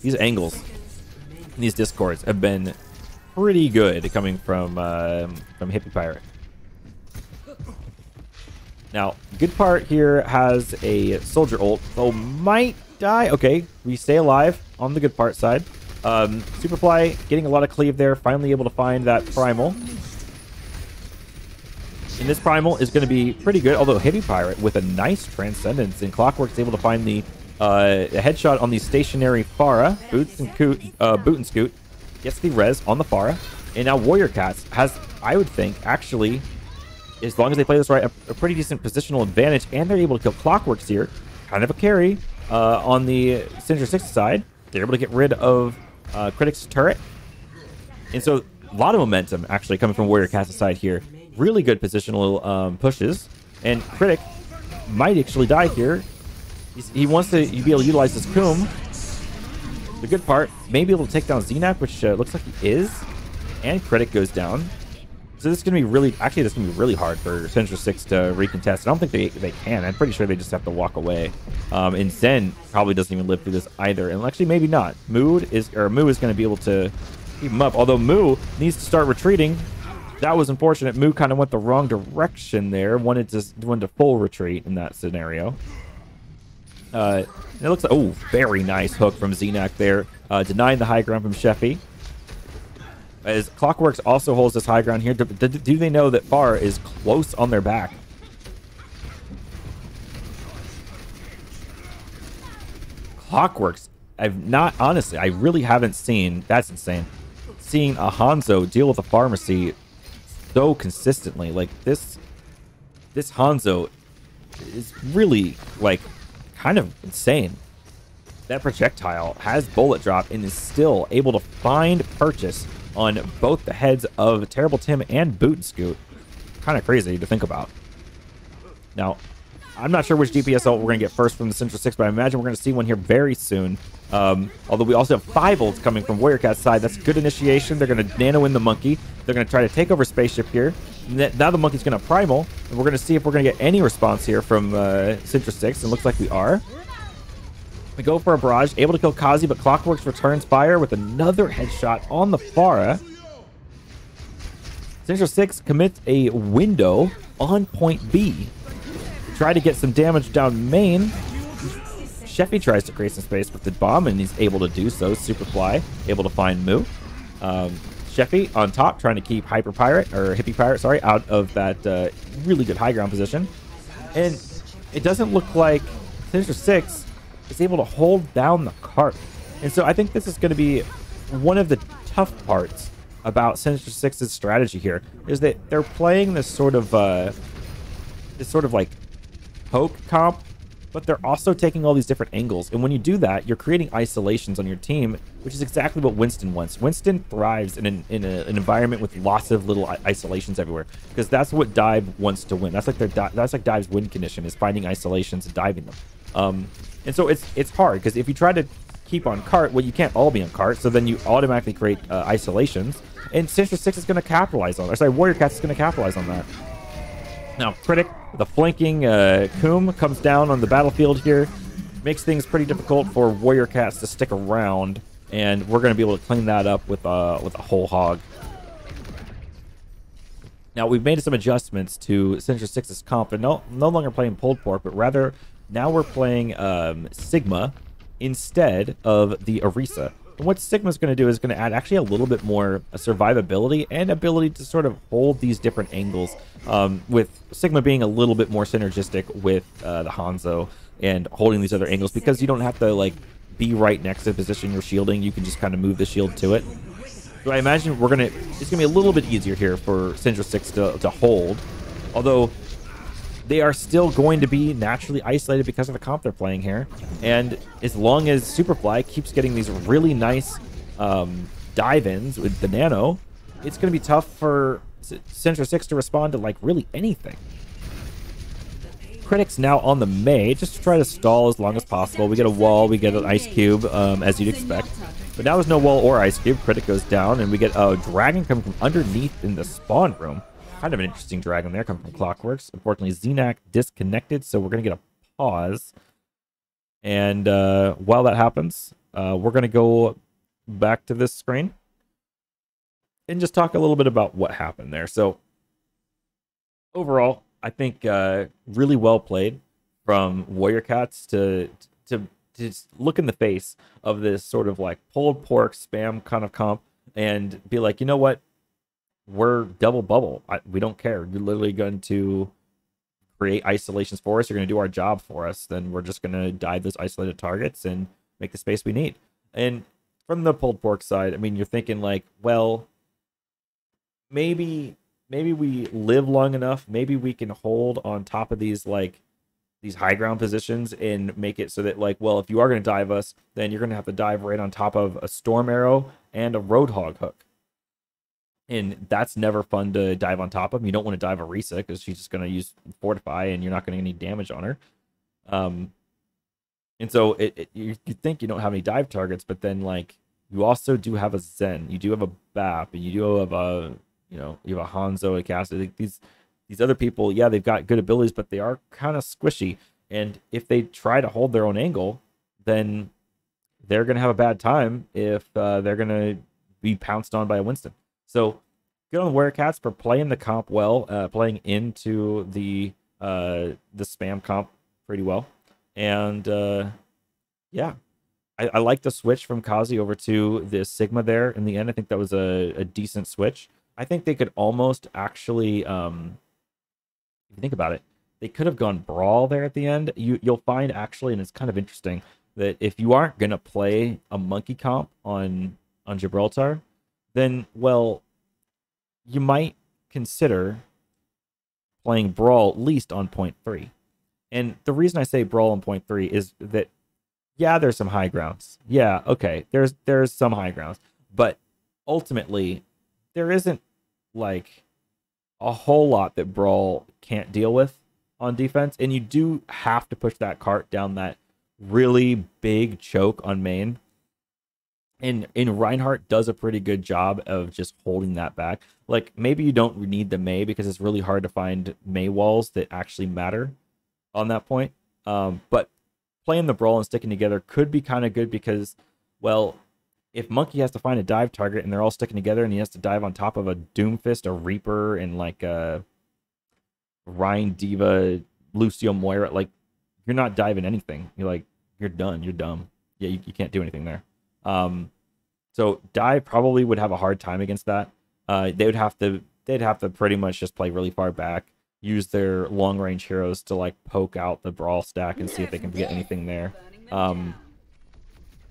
These angles and these discords have been pretty good coming from Hippie Pirate. Now, good part here has a soldier ult, so might die. Okay, we stay alive on the good part side. Superfly getting a lot of cleave there, finally able to find that primal. And this primal is going to be pretty good, although Heavy Pirate with a nice Transcendence, and Clockwork's able to find the headshot on the stationary Pharah. Boot and Scoot gets the res on the Pharah. And now Warrior Cats has, I would think, actually, as long as they play this right, a pretty decent positional advantage, and they're able to kill Clockworks here. Kind of a carry on the Sinister 6 side. They're able to get rid of Critic's turret. And so a lot of momentum actually coming from Warrior Cats' side here. Really good positional pushes. And Critic might actually die here. He wants to be able to utilize this Coom. The good part, may be able to take down Xenak, which looks like he is. And Critic goes down. So this is going to be really, actually this is going to be really hard for Sinister 6 to recontest. I don't think they can. I'm pretty sure they just have to walk away. And Zen probably doesn't even live through this either. And actually maybe not. Moo is going to be able to keep him up. Although Moo needs to start retreating. That was unfortunate. Moo kind of went the wrong direction there. Wanted to full retreat in that scenario. It looks like, oh, very nice hook from Xenak there. Denying the high ground from Sheffy. As Clockworks also holds this high ground here. Do they know that Far is close on their back? Clockworks, honestly, I really haven't seen, that's insane, seeing a Hanzo deal with a pharmacy so consistently. Like, this Hanzo is really, like, kind of insane. That projectile has bullet drop and is still able to find purchase on both the heads of Terrible Tim and Boot and Scoot. Kind of crazy to think about. Now, I'm not sure which DPS ult we're going to get first from the Central 6, but I imagine we're going to see one here very soon. Although we also have 5 ults coming from Warrior Cat's side. That's good initiation. They're going to nano in the monkey. They're going to try to take over Spaceship here. Now the monkey's going to primal, and we're going to see if we're going to get any response here from Central 6. It looks like we are. We go for a barrage, able to kill Kazi, but Clockworks returns fire with another headshot on the Pharah. Sinister 6 commits a window on point B. Try to get some damage down main. Sheffy tries to create some space with the bomb, and he's able to do so. Superfly able to find Moo. Sheffy on top, trying to keep Hippie Pirate, sorry, out of that really good high ground position. And it doesn't look like Sinister 6 is able to hold down the cart. And so I think this is going to be one of the tough parts about Sinister 6's strategy here, is that they're playing this sort of like poke comp, but they're also taking all these different angles. And when you do that, you're creating isolations on your team, which is exactly what Winston wants. Winston thrives in an environment with lots of little isolations everywhere, because that's what Dive wants to win. That's like Dive's win condition, is finding isolations and diving them. And so it's hard, because if you try to keep on cart, well, you can't all be on cart, so then you automatically create isolations. And Sinister 6 is going to capitalize on that. Sorry, Warrior Cats is going to capitalize on that. Now, Critic, the flanking Coom comes down on the battlefield here. Makes things pretty difficult for Warrior Cats to stick around, and we're going to be able to clean that up with a whole hog. Now, we've made some adjustments to Sinister 6's comp, and no longer playing pulled pork, but rather now we're playing Sigma instead of the Orisa. And what Sigma's going to do is going to add actually a little bit more survivability and ability to sort of hold these different angles, with Sigma being a little bit more synergistic with the Hanzo and holding these other angles, because you don't have to like be right next to the position you're shielding. You can just kind of move the shield to it. So I imagine it's going to be a little bit easier here for Sinister 6 to hold, although they are still going to be naturally isolated because of the comp they're playing here. And as long as Superfly keeps getting these really nice dive-ins with the nano, it's going to be tough for Sinister 6 to respond to like really anything. Critic's now on the Mei, just to try to stall as long as possible. We get a wall, we get an ice cube, as you'd expect. But now there's no wall or ice cube. Critic goes down, and we get a dragon coming from underneath in the spawn room. kind of an interesting dragon there coming from Clockworks. Unfortunately, Xenak disconnected, so we're going to get a pause. And while that happens, we're going to go back to this screen and just talk a little bit about what happened there. So overall, I think really well played from Warrior Cats to just look in the face of this sort of like pulled pork spam kind of comp and be like, you know what? We're double bubble. We don't care. You're literally going to create isolations for us. You're going to do our job for us. Then we're just going to dive those isolated targets and make the space we need. And from the pulled pork side, I mean, you're thinking like, well, maybe we live long enough. Maybe we can hold on top of these like these high ground positions and make it so that like, well, if you are going to dive us, then you're going to have to dive right on top of a storm arrow and a roadhog hook. And that's never fun to dive on top of. You don't want to dive Arisa because she's just going to use Fortify and you're not going to get any damage on her. And so you think you don't have any dive targets, but then like you also do have a Zen, you do have a Bap, and you do have a, you have a Hanzo, a Cassidy. These other people, yeah, they've got good abilities, but they are kind of squishy. And if they try to hold their own angle, then they're going to have a bad time if they're going to be pounced on by a Winston. So good on the Werecats for playing the comp well, playing into the spam comp pretty well. And yeah, I like the switch from Kazi over to the Sigma there in the end. I think that was a decent switch. I think they could almost actually, if you think about it, they could have gone Brawl there at the end. You'll find actually, and it's kind of interesting, that if you aren't going to play a monkey comp on Gibraltar, then, well, you might consider playing Brawl at least on point 3. And the reason I say Brawl on point 3 is that, yeah, there's some high grounds. Yeah, okay, there's some high grounds. But ultimately, there isn't, like, a whole lot that Brawl can't deal with on defense. And you do have to push that cart down that really big choke on main. And Reinhardt does a pretty good job of just holding that back. Like, maybe you don't need the Mei because it's really hard to find Mei walls that actually matter on that point. But playing the Brawl and sticking together could be kind of good because, well, if Monkey has to find a dive target and they're all sticking together and he has to dive on top of a Doomfist, a Reaper, and like a Rhine, Diva, Lucio, Moira, like, you're not diving anything. You're done. You're dumb. Yeah, you can't do anything there. So Dive probably would have a hard time against that. They'd have to pretty much just play really far back, use their long range heroes to like poke out the Brawl stack and see if they can get anything there.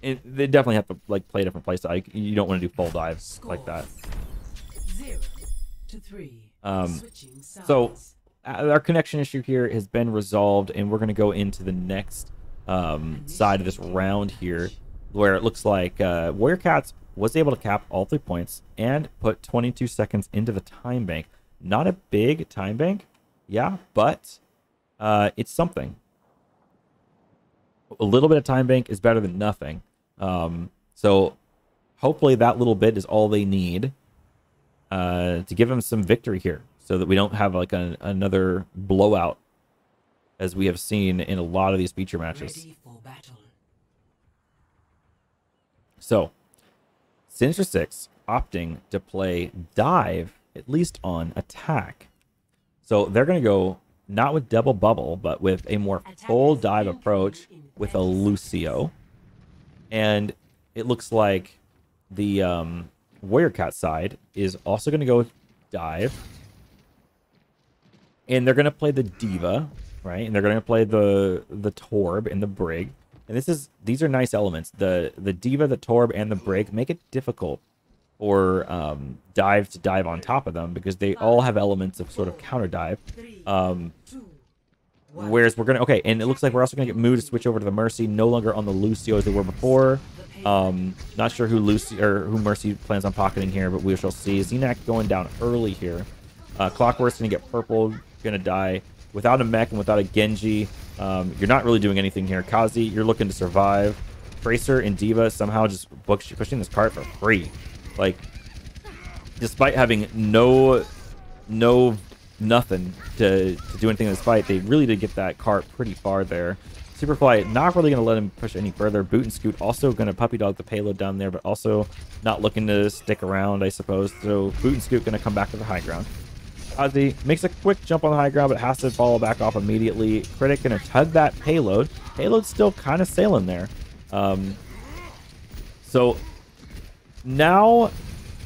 They definitely have to like play a different playstyle. You don't want to do full dives like that. 0 to 3. So our connection issue here has been resolved, and we're going to go into the next side of this round here, where it looks like Warrior Cats was able to cap all 3 points and put 22 seconds into the time bank. Not a big time bank, yeah, but it's something. A little bit of time bank is better than nothing. So hopefully that little bit is all they need to give them some victory here, so that we don't have like another blowout as we have seen in a lot of these feature matches. Ready for battle. So, Sinister 6 opting to play dive, at least on attack. So they're going to go not with double bubble, but with a more full dive approach with a Lucio. And it looks like the Warrior Cat side is also going to go with dive. And they're going to play the Diva, right? And they're going to play the Torb and the Brig. And these are nice elements. The Diva, the Torb, and the Brig make it difficult for dive to dive on top of them because they all have elements of sort of counter dive. Whereas we're gonna and it looks like we're also gonna get Moo to switch over to the Mercy, no longer on the Lucio as they were before. Not sure who Mercy plans on pocketing here, but we shall see. Xenak going down early here. Clockwork's gonna get purple, gonna die without a mech and without a Genji. You're not really doing anything here. Kazi, you're looking to survive. Tracer and Diva somehow just pushing this cart for free. Like, despite having no nothing to do anything in this fight. They really did get that cart pretty far there. Superfly not really going to let him push any further. Boot and Scoot also going to puppy dog the payload down there, but also not looking to stick around, I suppose. So Boot and Scoot going to come back to the high ground. Ahzi makes a quick jump on the high ground, but has to follow back off immediately. Critic going to tug that payload. Payload's still kind of sailing there. So now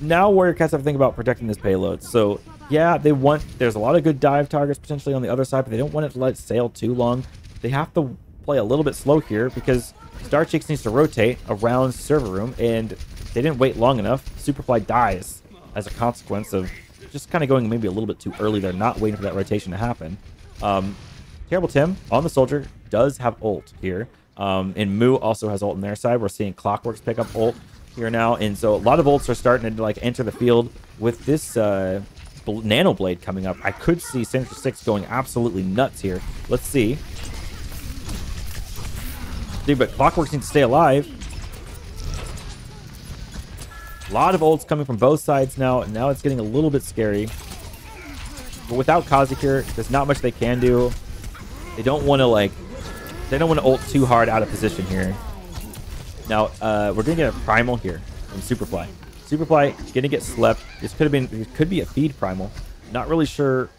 Warrior Cats have to think about protecting this payload. So yeah, there's a lot of good dive targets potentially on the other side, but they don't want it to let it sail too long. They have to play a little bit slow here because Star Cheeks needs to rotate around server room, and they didn't wait long enough. Superfly dies as a consequence of just kind of going maybe a little bit too early there, not waiting for that rotation to happen. Terrible Tim on the soldier does have ult here. And Moo also has ult on their side. We're seeing Clockworks pick up ult here now, and so a lot of ults are starting to like enter the field with this Nano Blade coming up. I could see Sinister 6 going absolutely nuts here. Let's see. But Clockworks needs to stay alive. A lot of ults coming from both sides now, and now it's getting a little bit scary. But without Kazi here, there's not much they can do. They don't want to ult too hard out of position here. Now, we're gonna get a primal here from Superfly. Superfly gonna get slept. This could be a feed primal. Not really sure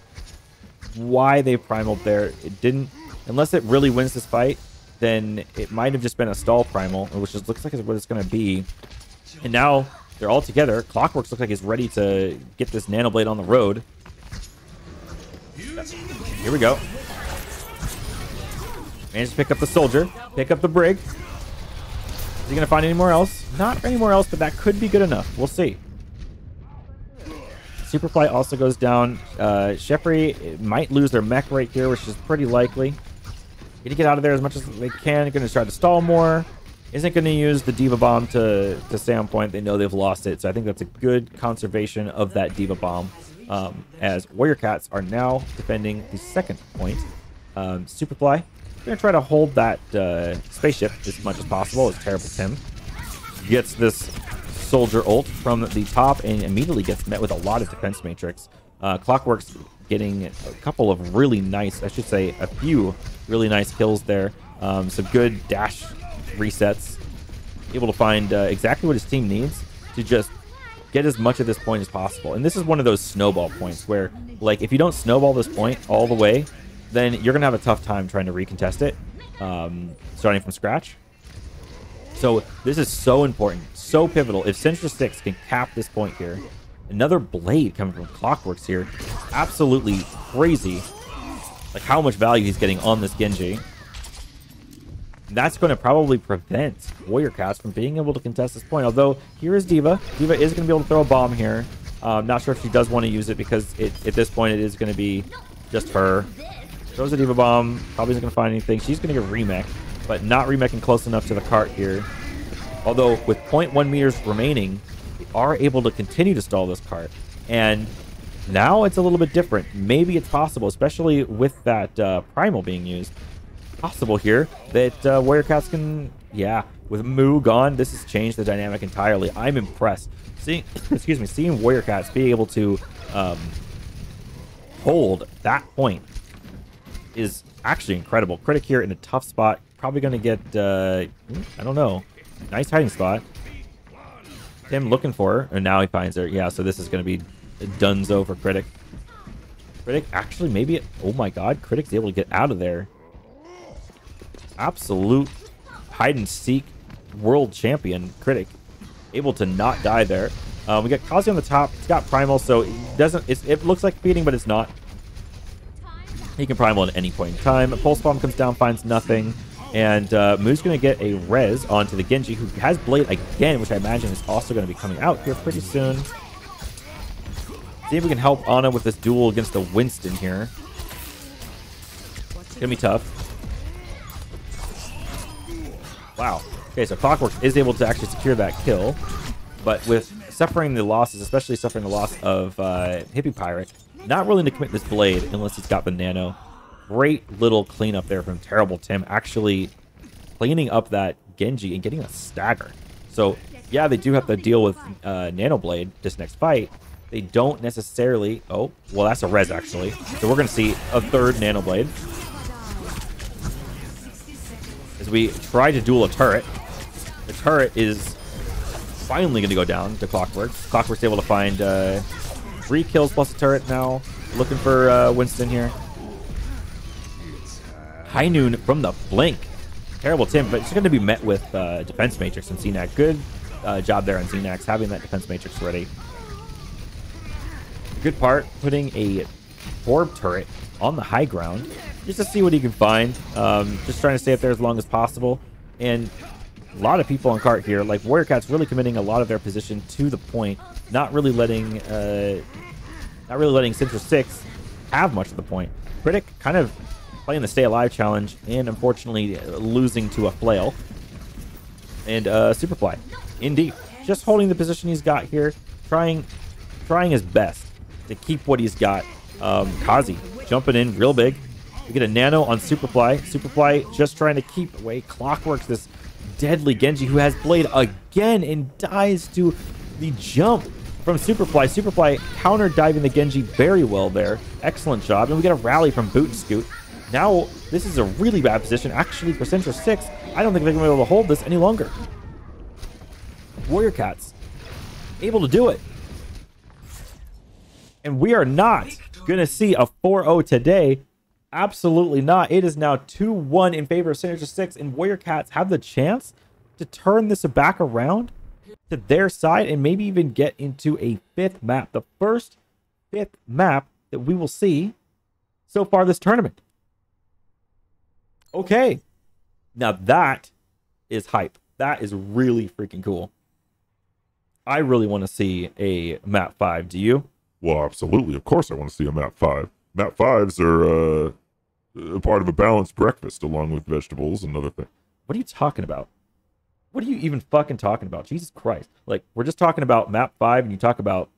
why they primaled there. It didn't, unless it really wins this fight, then it might have just been a stall primal, which just looks like it's what it's gonna be. And now they're all together. Clockworks looks like he's ready to get this Nano Blade on the road. Here we go. Managed to pick up the soldier, pick up the brig. Is he going to find anywhere else? Not anywhere else, but that could be good enough. We'll see. Superfly also goes down. Shepri might lose their mech right here, which is pretty likely. Going to get out of there as much as they can. Going to try to stall more. Isn't going to use the Diva Bomb to stay on point. They know they've lost it, so I think that's a good conservation of that Diva Bomb. As Warrior Cats are now defending the second point. Superfly going to try to hold that spaceship as much as possible. As Terrible Tim gets this soldier ult from the top and immediately gets met with a lot of defense matrix. Clockworks getting a couple of really nice, I should say a few really nice kills there. Some good dash resets. Able to find exactly what his team needs to just get as much of this point as possible. And this is one of those snowball points where, like, if you don't snowball this point all the way, then you're going to have a tough time trying to recontest it, starting from scratch. So this is so important, so pivotal. If Sinister 6 can cap this point here, another blade coming from Clockworks here, absolutely crazy, like how much value he's getting on this Genji. That's going to probably prevent Warrior Cats from being able to contest this point. Although, here is Diva. Diva is going to be able to throw a bomb here. Not sure if she does want to use it because at this point it is going to be just her. Throws a Diva Bomb. Probably isn't going to find anything. She's going to get remech, but not remeching close enough to the cart here. Although, with 0.1 meters remaining, they are able to continue to stall this cart. And now it's a little bit different. Maybe it's possible, especially with that primal being used. Possible here that Warrior Cats can, yeah, with Moo gone, this has changed the dynamic entirely. I'm impressed. Seeing Warrior Cats be able to hold that point is actually incredible. Critic here in a tough spot. Probably going to get, I don't know, nice hiding spot. Tim looking for her, and now he finds her. Yeah, so this is going to be dunzo for Critic. Critic actually maybe, oh my god, Critic's able to get out of there. Absolute hide and seek world champion Critic, able to not die there. We got Kazi on the top. It's got primal, so it looks like beating, but it's not. He can primal at any point in time. A pulse bomb comes down, finds nothing, and Moo's going to get a res onto the Genji, who has blade again, which I imagine is also going to be coming out here pretty soon. See if we can help Ana with this duel against the Winston here. It's going to be tough. Wow. Okay, so Clockworks is able to actually secure that kill, but with suffering the losses, especially suffering the loss of Hippie Pirate, not willing to commit this blade unless he's got the nano. Great little cleanup there from Terrible Tim, actually cleaning up that Genji and getting a stagger. So yeah, they do have to deal with Nano Blade this next fight, they don't necessarily... Oh, well, that's a res, actually. So we're going to see a third Nano Blade. As we try to duel a turret. The turret is finally going to go down to Clockworks. Clockworks able to find 3 kills plus a turret now. Looking for Winston here. High Noon from the blink. Terrible Tim, but it's going to be met with Defense Matrix and CNAC. Good job there on CNAX, having that Defense Matrix ready. Good part, putting a orb turret on the high ground just to see what he can find. Just trying to stay up there as long as possible. And a lot of people on cart here, like Warrior Cat's really committing a lot of their position to the point, not really letting Sinister 6 have much of the point. Critic kind of playing the stay alive challenge and unfortunately losing to a flail. And Superfly, indeed, just holding the position he's got here, trying his best to keep what he's got. Kazi jumping in real big. We get a nano on Superfly. Superfly just trying to keep away Clockworks, this deadly Genji who has Blade again and dies to the jump from Superfly. Superfly counter diving the Genji very well there. Excellent job. And we get a rally from Boot and Scoot. Now, this is a really bad position. Actually, for Sinister 6, I don't think they're going to be able to hold this any longer. Warrior Cats able to do it. And we are not going to see a 4-0 today. Absolutely not. It is now 2-1 in favor of Sinister 6, and Warrior Cats have the chance to turn this back around to their side and maybe even get into a 5th map. The first 5th map that we will see so far this tournament. Okay. Now that is hype. That is really freaking cool. I really want to see a map 5. Do you? Well, absolutely. Of course I want to see a map 5. Map 5s are a part of a balanced breakfast along with vegetables and other things. What are you talking about? What are you even fucking talking about? Jesus Christ. Like, we're just talking about map 5 and you talk about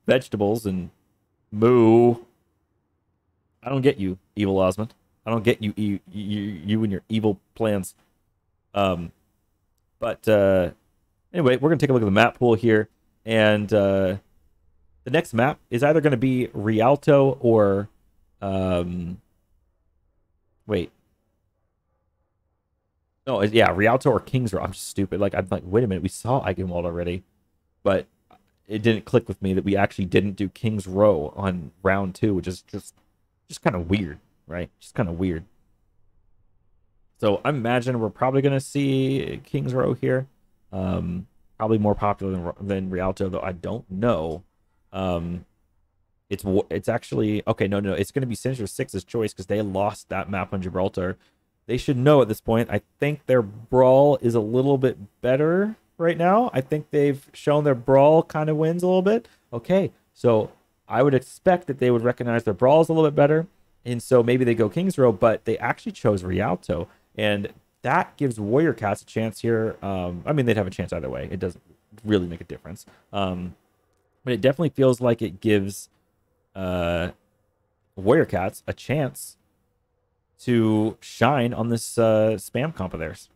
vegetables and moo. I don't get you, evil Ahzmund. I don't get you and your evil plans. Anyway, we're going to take a look at the map pool here. And the next map is either going to be Rialto or... wait. No, yeah, Rialto or King's Row. I'm just stupid. Like, I'm like, wait a minute. We saw Eichenwald already. But it didn't click with me that we actually didn't do King's Row on round 2, which is just kind of weird, right? Just kind of weird. So I imagine we're probably going to see King's Row here. Probably more popular than Rialto, though I don't know. It's actually... Okay, no. It's going to be Sinister 6's choice because they lost that map on Gibraltar. They should know at this point. I think their brawl is a little bit better right now. I think they've shown their brawl kind of wins a little bit. Okay, so I would expect that they would recognize their brawl is a little bit better. And so maybe they go King's Row, but they actually chose Rialto. And that gives Warrior Cats a chance here. I mean, they'd have a chance either way. It doesn't really make a difference. But it definitely feels like it gives Warrior Cats a chance to shine on this spam comp of theirs.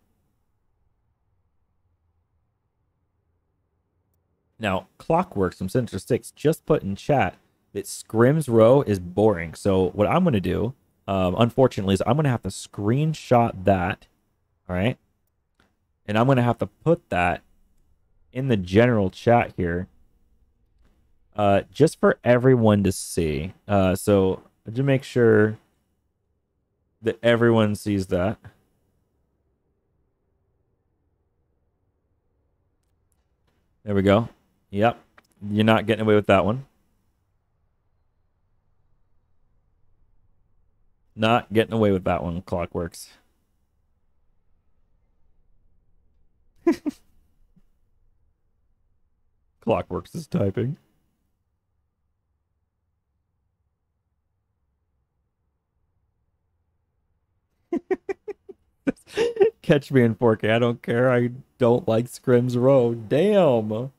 Now, Clockworks from Sinister 6 just put in chat that Scrim's Row is boring. So what I'm going to do, unfortunately, is I'm going to have to screenshot that. All right. And I'm going to have to put that in the general chat here. Just for everyone to see. So to make sure that everyone sees that. There we go. Yep. You're not getting away with that one. Not getting away with that one, Clockworks. Clockworks is typing. Catch me in 4K. I don't care. I don't like Scrim's Row. Damn.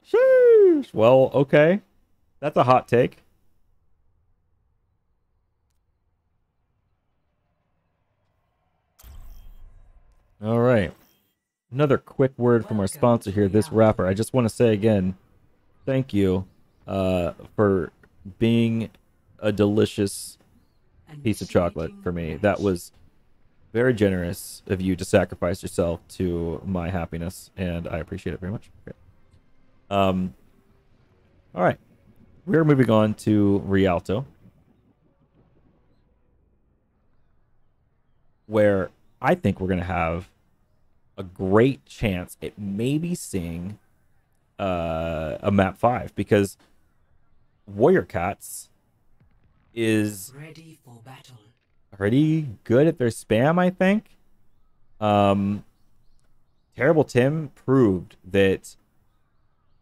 Sheesh. Well, okay. That's a hot take. All right. Another quick word from our sponsor here, This Rapper. I just want to say again, thank you for being a delicious piece of chocolate for me. That was very generous of you to sacrifice yourself to my happiness, and I appreciate it very much. Okay. All right. We're moving on to Rialto, where I think we're going to have a great chance at maybe seeing a map 5, because Warrior Cats is Ready for battle. pretty good at their spam, I think. Terrible Tim proved that,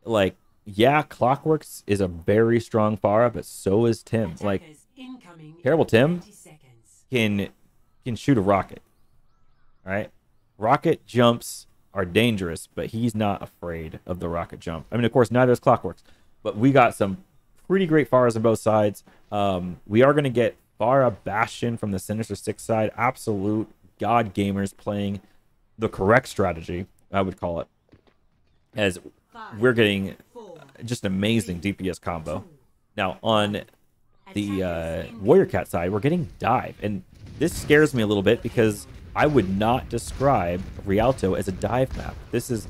like, yeah, Clockworks is a very strong Pharah, but so is Tim. Like, Attackers incoming in Terrible Tim 30 seconds. can shoot a rocket. All right, rocket jumps are dangerous, but he's not afraid of the rocket jump. I mean, of course, neither is Clockworks, but we got some pretty great Pharahs on both sides. We are going to get Pharah Bastion from the Sinister 6 side. Absolute god gamers playing the correct strategy, I would call it, as we're getting just an amazing DPS combo. Now, on the Warrior Cat side, we're getting Dive, and this scares me a little bit because I would not describe Rialto as a dive map. This is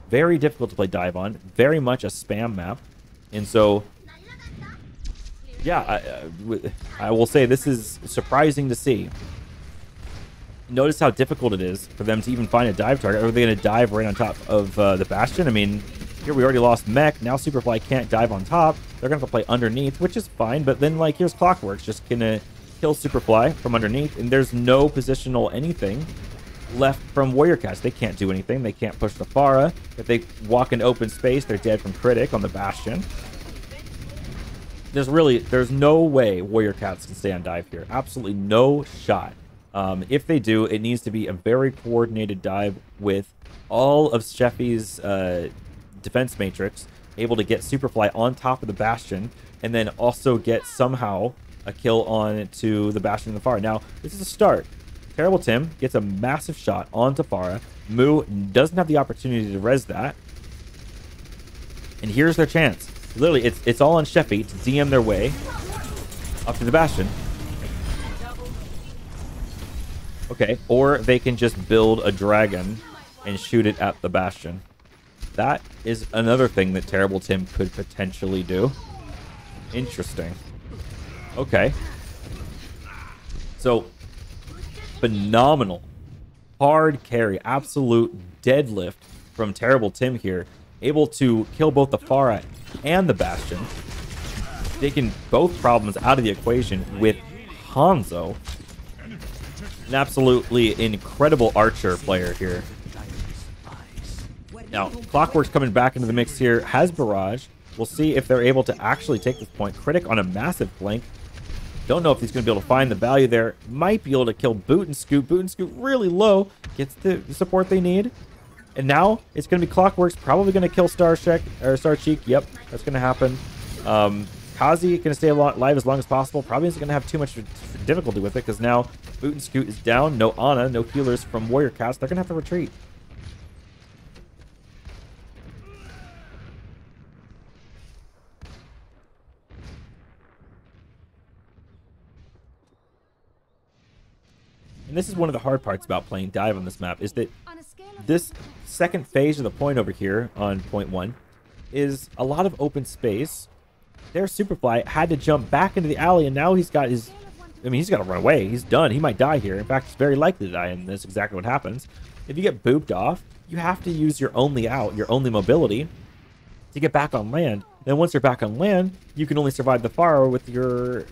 very difficult to play dive on, very much a spam map, and so yeah, I will say this is surprising to see. Notice how difficult it is for them to even find a dive target. Are they going to dive right on top of the Bastion? I mean, here we already lost Mech. Now Superfly can't dive on top. They're going to have to play underneath, which is fine. But then, like, here's Clockworks just going to kill Superfly from underneath. And there's no positional anything left from Warrior Cats. They can't do anything. They can't push the Pharah. If they walk into open space, they're dead from Critic on the Bastion. There's no way Warrior Cats can stay on dive here. Absolutely no shot. If they do, it needs to be a very coordinated dive with all of Sheffy's defense matrix able to get Superfly on top of the Bastion, and then also get somehow a kill on to the Bastion and the Pharah. Now, this is a start. Terrible Tim gets a massive shot onto Pharah. Moo doesn't have the opportunity to res that. And here's their chance. Literally, it's all on Sheffy to DM their way up to the Bastion. Okay, or they can just build a dragon and shoot it at the Bastion. That is another thing that Terrible Tim could potentially do. Interesting. Okay. So, phenomenal. Hard carry. Absolute deadlift from Terrible Tim here. Able to kill both the Pharah and the Bastion. Taking both problems out of the equation with Hanzo. An absolutely incredible archer player here. Now, Clockwork's coming back into the mix here. Has Barrage. We'll see if they're able to actually take this point. Critic on a massive flank. Don't know if he's going to be able to find the value there. Might be able to kill Boot and Scoot. Boot and Scoot really low. Gets the support they need. And now it's going to be Clockwork's probably going to kill Starcheek. Yep, that's going to happen. Kazi going to stay alive as long as possible. Probably isn't going to have too much difficulty with it because now Boot and Scoot is down. No Ana, no healers from Warrior Cats. They're going to have to retreat. And this is one of the hard parts about playing dive on this map, is that this second phase of the point over here on point 1 is a lot of open space. Their Superfly had to jump back into the alley, and now he's got his... I mean, he's got to run away. He's done. He might die here. In fact, he's very likely to die, and that's exactly what happens. If you get booped off, you have to use your only out, your only mobility, to get back on land. Then once you're back on land, you can only survive the fire with your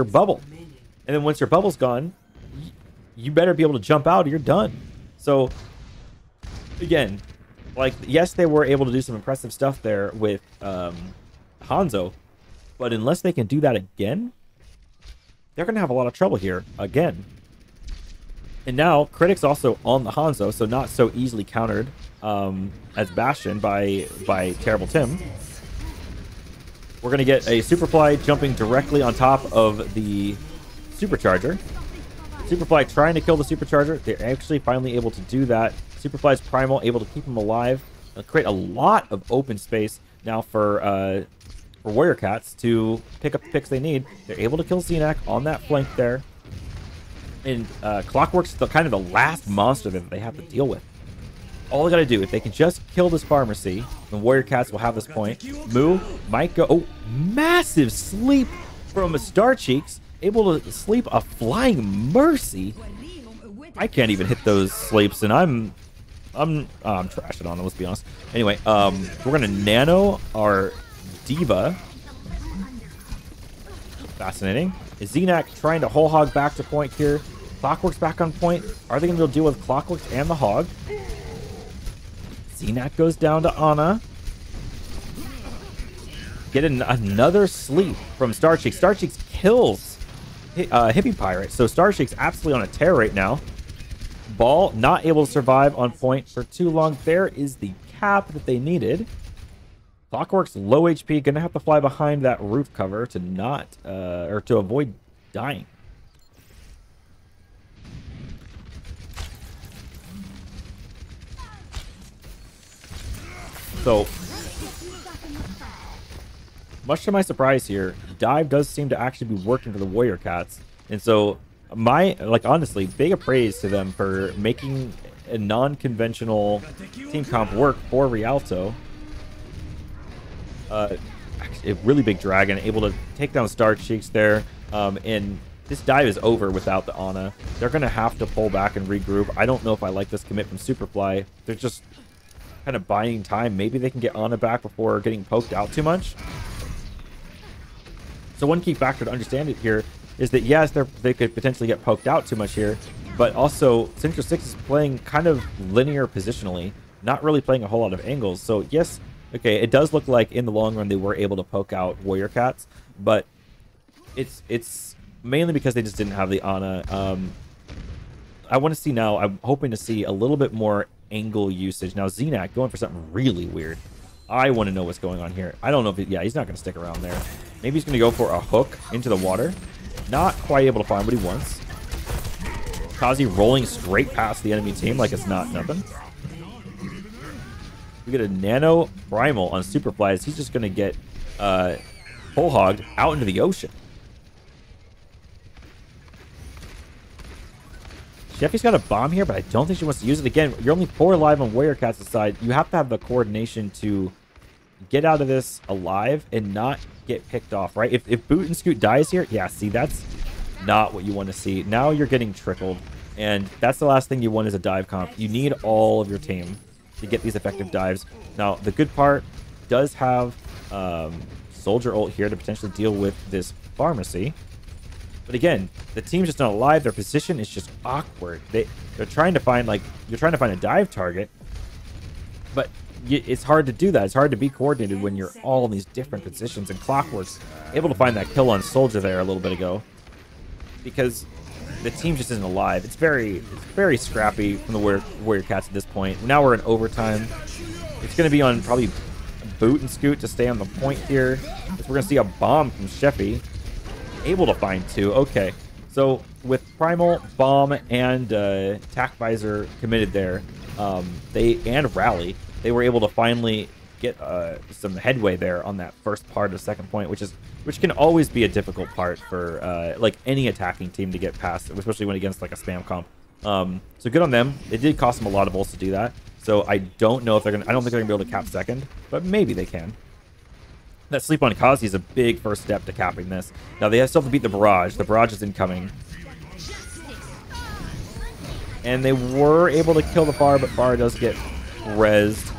bubble. And then once your bubble's gone, you better be able to jump out or you're done. So, again, like, yes, they were able to do some impressive stuff there with Hanzo, but unless they can do that again, they're going to have a lot of trouble here again. And now, Critic's also on the Hanzo, so not so easily countered as Bastion by Terrible Tim. We're going to get a Superfly jumping directly on top of the Supercharger. Superfly trying to kill the Supercharger. They're actually finally able to do that. Superfly's Primal able to keep him alive. Create a lot of open space now for for Warrior Cats to pick up the picks they need. They're able to kill Xenak on that flank there. And Clockwork's kind of the last monster that they have to deal with. All they got to do, if they can just kill this Pharmacy, then Warrior Cats will have this point. Moo might go... Oh, massive sleep from a Star Cheeks. Able to sleep a Flying Mercy. I can't even hit those sleeps, and I'm trashing on them, let's be honest. Anyway, we're going to nano our Diva. Fascinating. Is Xenak trying to whole hog back to point here? Clockwork's back on point. Are they going to deal with Clockwork and the hog? Xenak goes down to Ana. Get another sleep from Star Cheeks. Star Cheeks kills Hippie Pirate. So Star Cheeks absolutely on a tear right now. Ball not able to survive on point for too long. There is the cap that they needed. Clockwork's low HP, gonna have to fly behind that roof cover to not or to avoid dying. So much to my surprise here, dive does seem to actually be working for the Warrior Cats. And so honestly, big praise to them for making a non-conventional team comp work for Rialto. A really big dragon, able to take down Star Cheeks there. And this dive is over without the Ana. They're going to have to pull back and regroup. I don't know if I like this commit from Superfly. They're just kind of buying time. Maybe they can get Ana back before getting poked out too much. So one key factor to understand it here is that, yes, they could potentially get poked out too much here, but also Sinister 6 is playing kind of linear positionally, not really playing a whole lot of angles. So, yes, okay, it does look like in the long run they were able to poke out Warrior Cats, but it's mainly because they just didn't have the Ana. I want to see now, I'm hoping to see a little bit more angle usage. Now, Xenak going for something really weird. I want to know what's going on here. I don't know if yeah, he's not going to stick around there. Maybe he's going to go for a hook into the water. Not quite able to find what he wants. Kazi rolling straight past the enemy team like it's not nothing. We get a nano primal on Superfly as he's just going to get whole hogged out into the ocean. Sheffy's got a bomb here, but I don't think she wants to use it. Again, you're only 4 alive on Warrior Cat's side. You have to have the coordination to get out of this alive and not get picked off, right? If Boot and Scoot dies here, yeah, see, that's not what you want to see. Now you're getting trickled, and that's the last thing you want is a dive comp. You need all of your team to get these effective dives. Now, the good part does have Soldier ult here to potentially deal with this Pharmacy. But again, the team's just not alive. Their position is just awkward. They're trying to find, like, you're trying to find a dive target, but it's hard to do that. It's hard to be coordinated when you're all in these different positions. And Clockwork's able to find that kill on Soldier there a little bit ago because the team just isn't alive. It's very scrappy from the Warrior Cats at this point. Now we're in overtime. It's going to be on probably Boot and Scoot to stay on the point here. We're going to see a bomb from Sheffy. Able to find 2. Okay, so with Primal, Bomb, and Tac Visor committed there, and Rally, they were able to finally get some headway there on that first part of second point, which can always be a difficult part for like any attacking team to get past, especially when against like a spam comp. So good on them. It did cost them a lot of ults to do that. So I don't know if they're gonna. I don't think they're gonna be able to cap second, but maybe they can. That sleep on Kazi is a big first step to capping this. Now they still have to beat the barrage. The barrage is incoming. And they were able to kill the Bar, but Bar does get rezzed.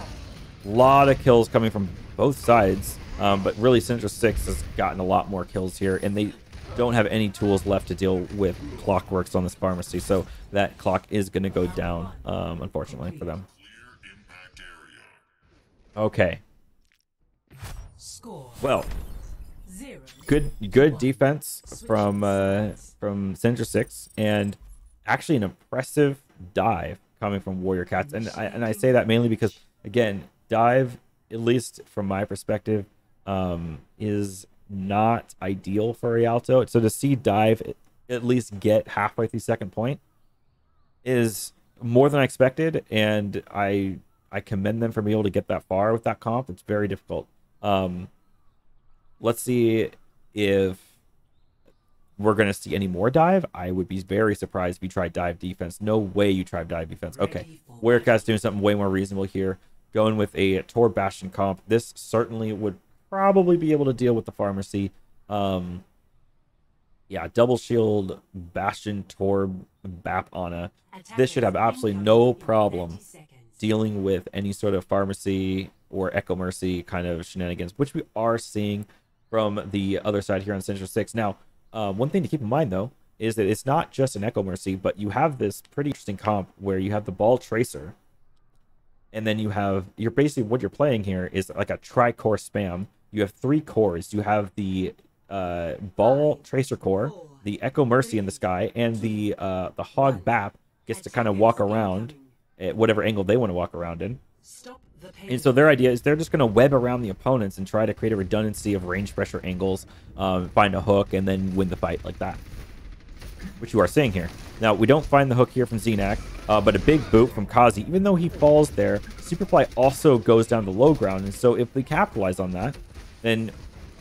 A lot of kills coming from both sides. But really, Sinister 6 has gotten a lot more kills here. And they don't have any tools left to deal with Clockworks on this Pharmacy. So that clock is going to go down, unfortunately, for them. Okay. Well, good defense from Sinister 6, and actually an impressive dive coming from Warrior Cats. And I say that mainly because, again, dive, at least from my perspective, is not ideal for Rialto. So to see dive at least get halfway through second point is more than I expected, and I commend them for being able to get that far with that comp. It's very difficult. let's see if we're going to see any more dive. I would be very surprised if you tried dive defense. No way you tried dive defense. Okay, Warrior Cat's doing something way more reasonable here. Going with a Tor Bastion comp. This certainly would probably be able to deal with the Pharmacy. Yeah, double shield, Bastion, Torb, Bap, Ana. This should have absolutely no problem dealing with any sort of Pharmacy or Echo Mercy kind of shenanigans, which we are seeing from the other side here on Sinister 6. Now, one thing to keep in mind, though, is that it's not just an Echo Mercy, but you have this pretty interesting comp where you have the Ball Tracer, and then you're basically, what you're playing here is like a tri-core spam. You have 3 cores. You have the Ball Tracer core, the Echo Mercy in the sky, and the Hog Bap gets to kind of walk around at whatever angle they want to walk around in. And so their idea is they're just going to web around the opponents and try to create a redundancy of range pressure angles, find a hook, and then win the fight like that, which you are seeing here. Now, we don't find the hook here from Xenak, but a big boot from Kazi. Even though he falls there, Superfly also goes down the low ground, and so if we capitalize on that, then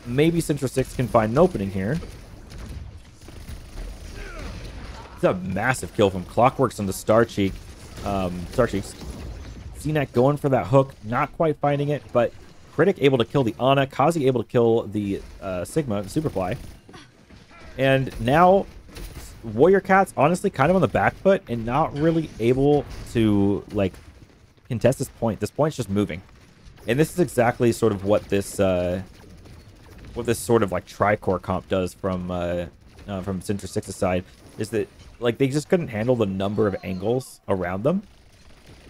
maybe Sinister 6 can find an opening here. It's a massive kill from Clockworks on the Starcheeks. Xenak going for that hook, not quite finding it, but Critic able to kill the Ana, Kazi able to kill the Sigma, Superfly. And now Warrior Cat's honestly kind of on the back foot and not really able to like contest this point. This point's just moving. And this is exactly sort of what this sort of like tri-core comp does from Sinister 6's side, is that like they just couldn't handle the number of angles around them.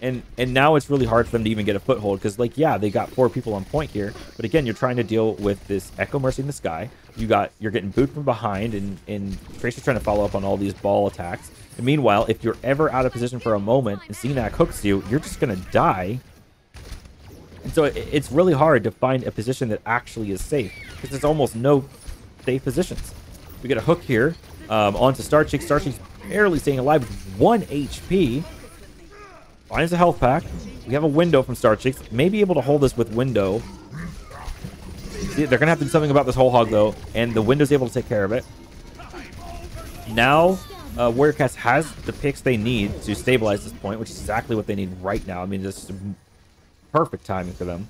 And now it's really hard for them to even get a foothold because, like, yeah, they got 4 people on point here. But again, you're trying to deal with this Echo Mercy in the sky. You're getting booed from behind, and Tracer's trying to follow up on all these ball attacks. And meanwhile, if you're ever out of position for a moment and Xenak hooks you, you're just going to die. And so it's really hard to find a position that actually is safe because there's almost no safe positions. We get a hook here onto Starcheeks. Starcheeks barely staying alive with 1 HP. Finds a health pack. We have a window from Starcheeks. May be able to hold this with window. See, they're going to have to do something about this whole hog, though, and the window's able to take care of it. Now, Warrior Cats has the picks they need to stabilize this point, which is exactly what they need right now. I mean, this is perfect timing for them.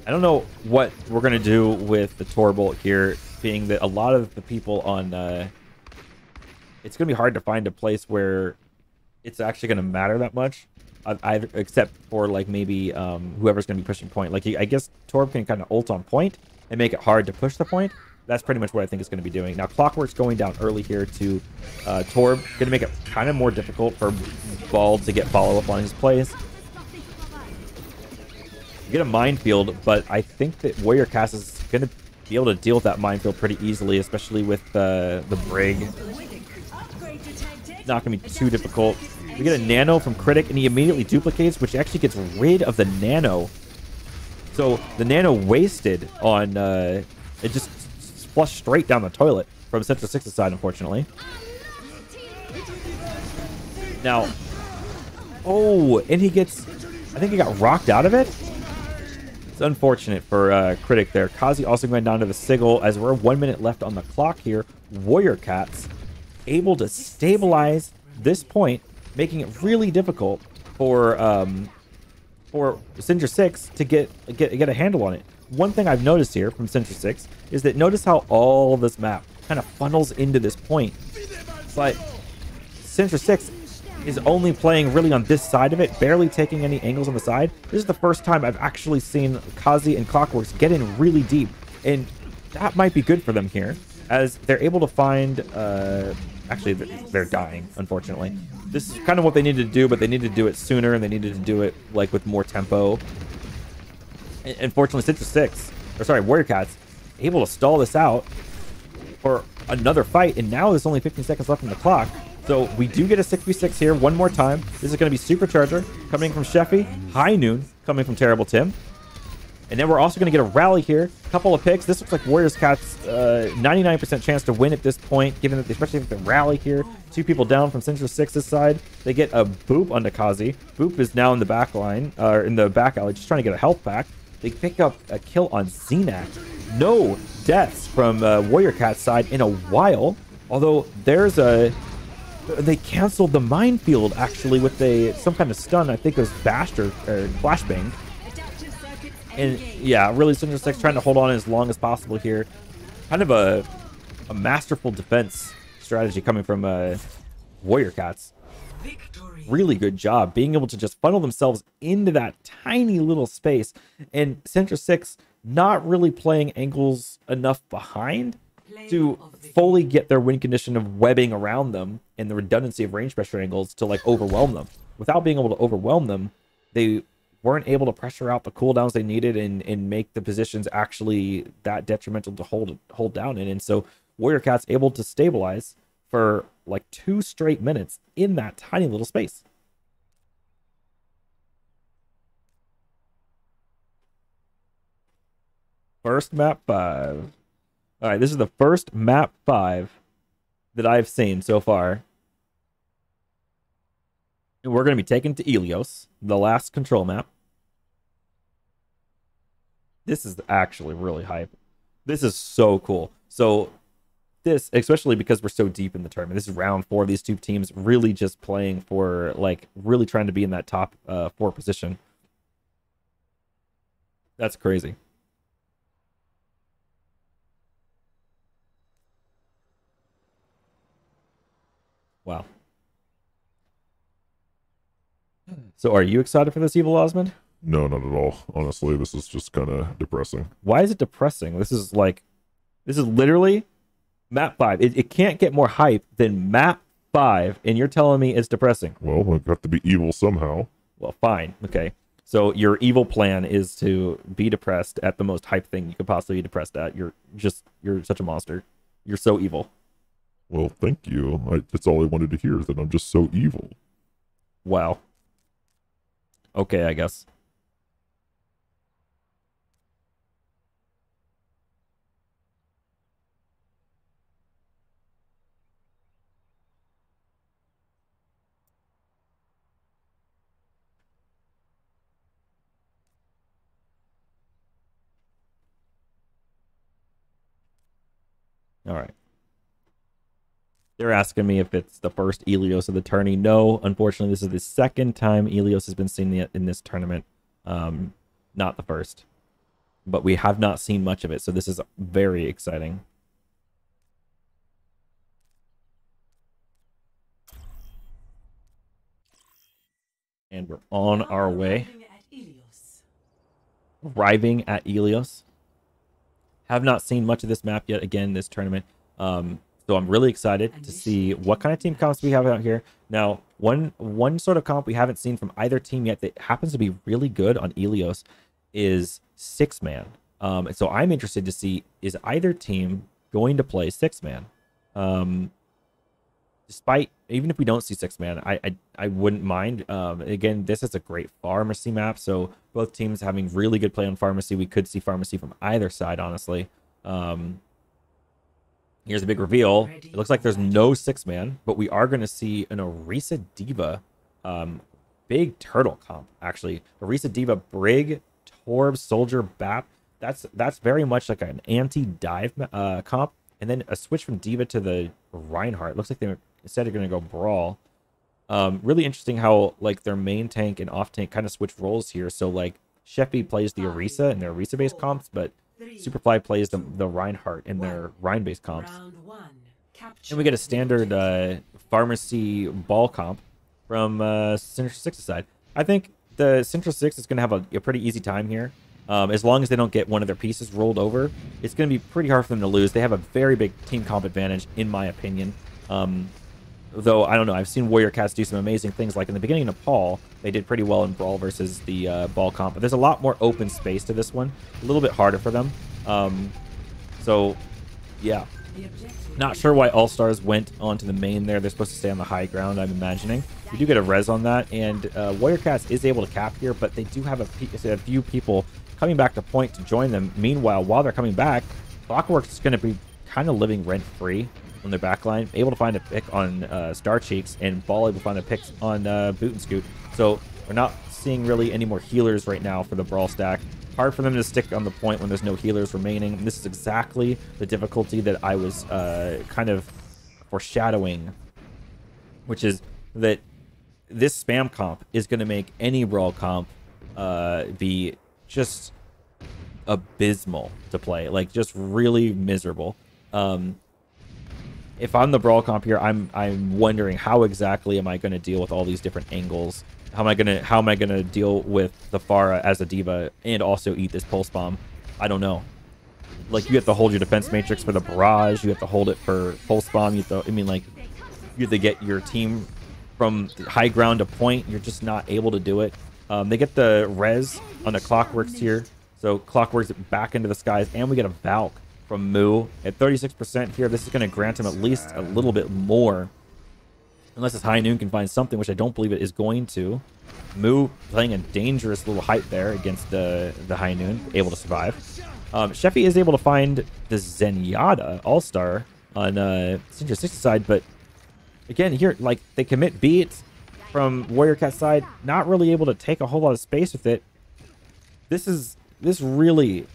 I don't know what we're going to do with the Tor Bolt here, being that a lot of the people on... it's going to be hard to find a place where it's actually going to matter that much, except for like maybe whoever's going to be pushing point. Like I guess Torb can kind of ult on point and make it hard to push the point. That's pretty much what I think it's going to be doing. Now Clockwork's going down early here to Torb, going to make it kind of more difficult for Ball to get follow-up on his plays. You get a minefield, but I think that Warrior Cast is going to be able to deal with that minefield pretty easily, especially with the Brig. Not going to be too difficult. We get a nano from Critic, and he immediately duplicates, which actually gets rid of the nano. So the nano wasted on... it just flushed straight down the toilet from Sinister 6's side, unfortunately. Now... Oh, and he gets... I think he got rocked out of it. It's unfortunate for Critic there. Kazi also going down to the Sigil as we're 1 minute left on the clock here. Warrior Cats able to stabilize this point, making it really difficult for Sinister 6 to get a handle on it. One thing I've noticed here from Sinister 6 is that notice how all this map kind of funnels into this point, but Sinister 6 is only playing really on this side of it, barely taking any angles on the side. This is the first time I've actually seen Kazi and Clockworks get in really deep, and that might be good for them here, as they're able to find... actually, they're dying, unfortunately. This is kind of what they needed to do, but they needed to do it sooner, and they needed to do it like with more tempo. And unfortunately, Sinister 6, or sorry, Warrior Cats, able to stall this out for another fight, and now there's only 15 seconds left on the clock. So we do get a 6v6 here one more time. This is going to be Supercharger coming from Sheffy, High Noon coming from Terrible Tim. And then we're also going to get a rally here. A couple of picks. This looks like Warriors Cats 99% chance to win at this point, given that they especially with the rally here. 2 people down from Sinister 6's side. They get a Boop onto Kazi. Boop is now in the back line, or in the back alley, just trying to get a health pack. They pick up a kill on Xenac. No deaths from Warrior Cat's side in a while. Although there's a... They canceled the minefield, actually, with some kind of stun. I think it was Bashed or Flashbang. And, yeah, really Sinister 6 trying to hold on as long as possible here. Kind of a masterful defense strategy coming from Warrior Cats. Really good job being able to just funnel themselves into that tiny little space. And Sinister 6 not really playing angles enough behind to fully get their win condition of webbing around them and the redundancy of range pressure angles to like overwhelm them. Without being able to overwhelm them, they weren't able to pressure out the cooldowns they needed and make the positions actually that detrimental to hold down in. And so Warrior Cat's able to stabilize for like 2 straight minutes in that tiny little space. First map 5. All right, this is the first map 5 that I've seen so far. And we're going to be taken to Ilios, the last control map. This is actually really hype. This is so cool. So this, especially because we're so deep in the tournament, this is round 4 of these two teams really just playing for, like, really trying to be in that top 4 position. That's crazy. Wow. So are you excited for this, Evil Ahzmund? No, not at all. Honestly, this is just kind of depressing. Why is it depressing? This is literally map 5. It can't get more hype than map 5, and you're telling me it's depressing. Well, we've got to be evil somehow. Well, fine. Okay. So your evil plan is to be depressed at the most hype thing you could possibly be depressed at. You're such a monster. You're so evil. Well, thank you. That's all I wanted to hear, is that I'm just so evil. Wow. Okay, I guess. All right. They're asking me if it's the first Ilios of the tourney. No, unfortunately, this is the second time Ilios has been seen in this tournament. Not the first. But we have not seen much of it, so this is very exciting. And we're on our way. Arriving at Ilios. Have not seen much of this map yet, again, this tournament. So I'm really excited to see what kind of team comps we have out here. Now, one sort of comp we haven't seen from either team yet that happens to be really good on Ilios is 6-man. And so I'm interested to see, is either team going to play 6-man? Despite, even if we don't see 6-man, I wouldn't mind. Again, this is a great pharmacy map, so both teams having really good play on pharmacy. We could see pharmacy from either side, honestly. Here's a big reveal. It looks like there's no 6-man, but we are going to see an Orisa D.Va big turtle comp, actually. Orisa D.Va Brig, Torb, Soldier, Bap. That's very much like an anti-dive comp. And then a switch from D.Va to the Reinhardt. Looks like they instead are going to go Brawl. Really interesting how like their main tank and off tank kind of switch roles here. So like Sheffy plays the Orisa in their Orisa based comps, but Superfly plays the Reinhardt in their Rein based comps. And we get a standard pharmacy ball comp from Sinister 6's side. I think the Sinister 6 is going to have a pretty easy time here. As long as they don't get one of their pieces rolled over, it's going to be pretty hard for them to lose. They have a very big team comp advantage, in my opinion. Though, I don't know, I've seen Warrior Cats do some amazing things. Like in the beginning of Paul, they did pretty well in Brawl versus the ball comp. But there's a lot more open space to this one. A little bit harder for them. So, yeah. Not sure why All-Stars went onto the main there. They're supposed to stay on the high ground, I'm imagining. We do get a res on that. And Warrior Cats is able to cap here, but they do have a few people coming back to point to join them. Meanwhile, while they're coming back, Clockwork's going to be kind of living rent-free on their backline, able to find a pick on Star Cheeks, and Ball able to find a pick on Boot and Scoot. So we're not seeing really any more healers right now for the Brawl stack. Hard for them to stick on the point when there's no healers remaining. And this is exactly the difficulty that I was kind of foreshadowing, which is that this spam comp is going to make any Brawl comp be just abysmal to play, like just really miserable. If I'm the Brawl comp here, I'm wondering how exactly am I going to deal with all these different angles. How am I gonna deal with the Pharah as a diva and also eat this pulse bomb? I don't know. Like, you have to hold your defense matrix for the barrage. You have to hold it for pulse bomb. You have to, I mean, like, you have to get your team from high ground to point. You're just not able to do it. They get the res on the Clockworks here, so Clockworks back into the skies, and we get a Valk from Moo at 36% here. This is going to grant him at least a little bit more. Unless this High Noon can find something, which I don't believe it is going to. Moo playing a dangerous little hype there against the High Noon, able to survive. Sheffy is able to find the Zenyatta All-Star on Sinister 60 side, but again, here, like, they commit beats from Warrior Cat side, not really able to take a whole lot of space with it. This really,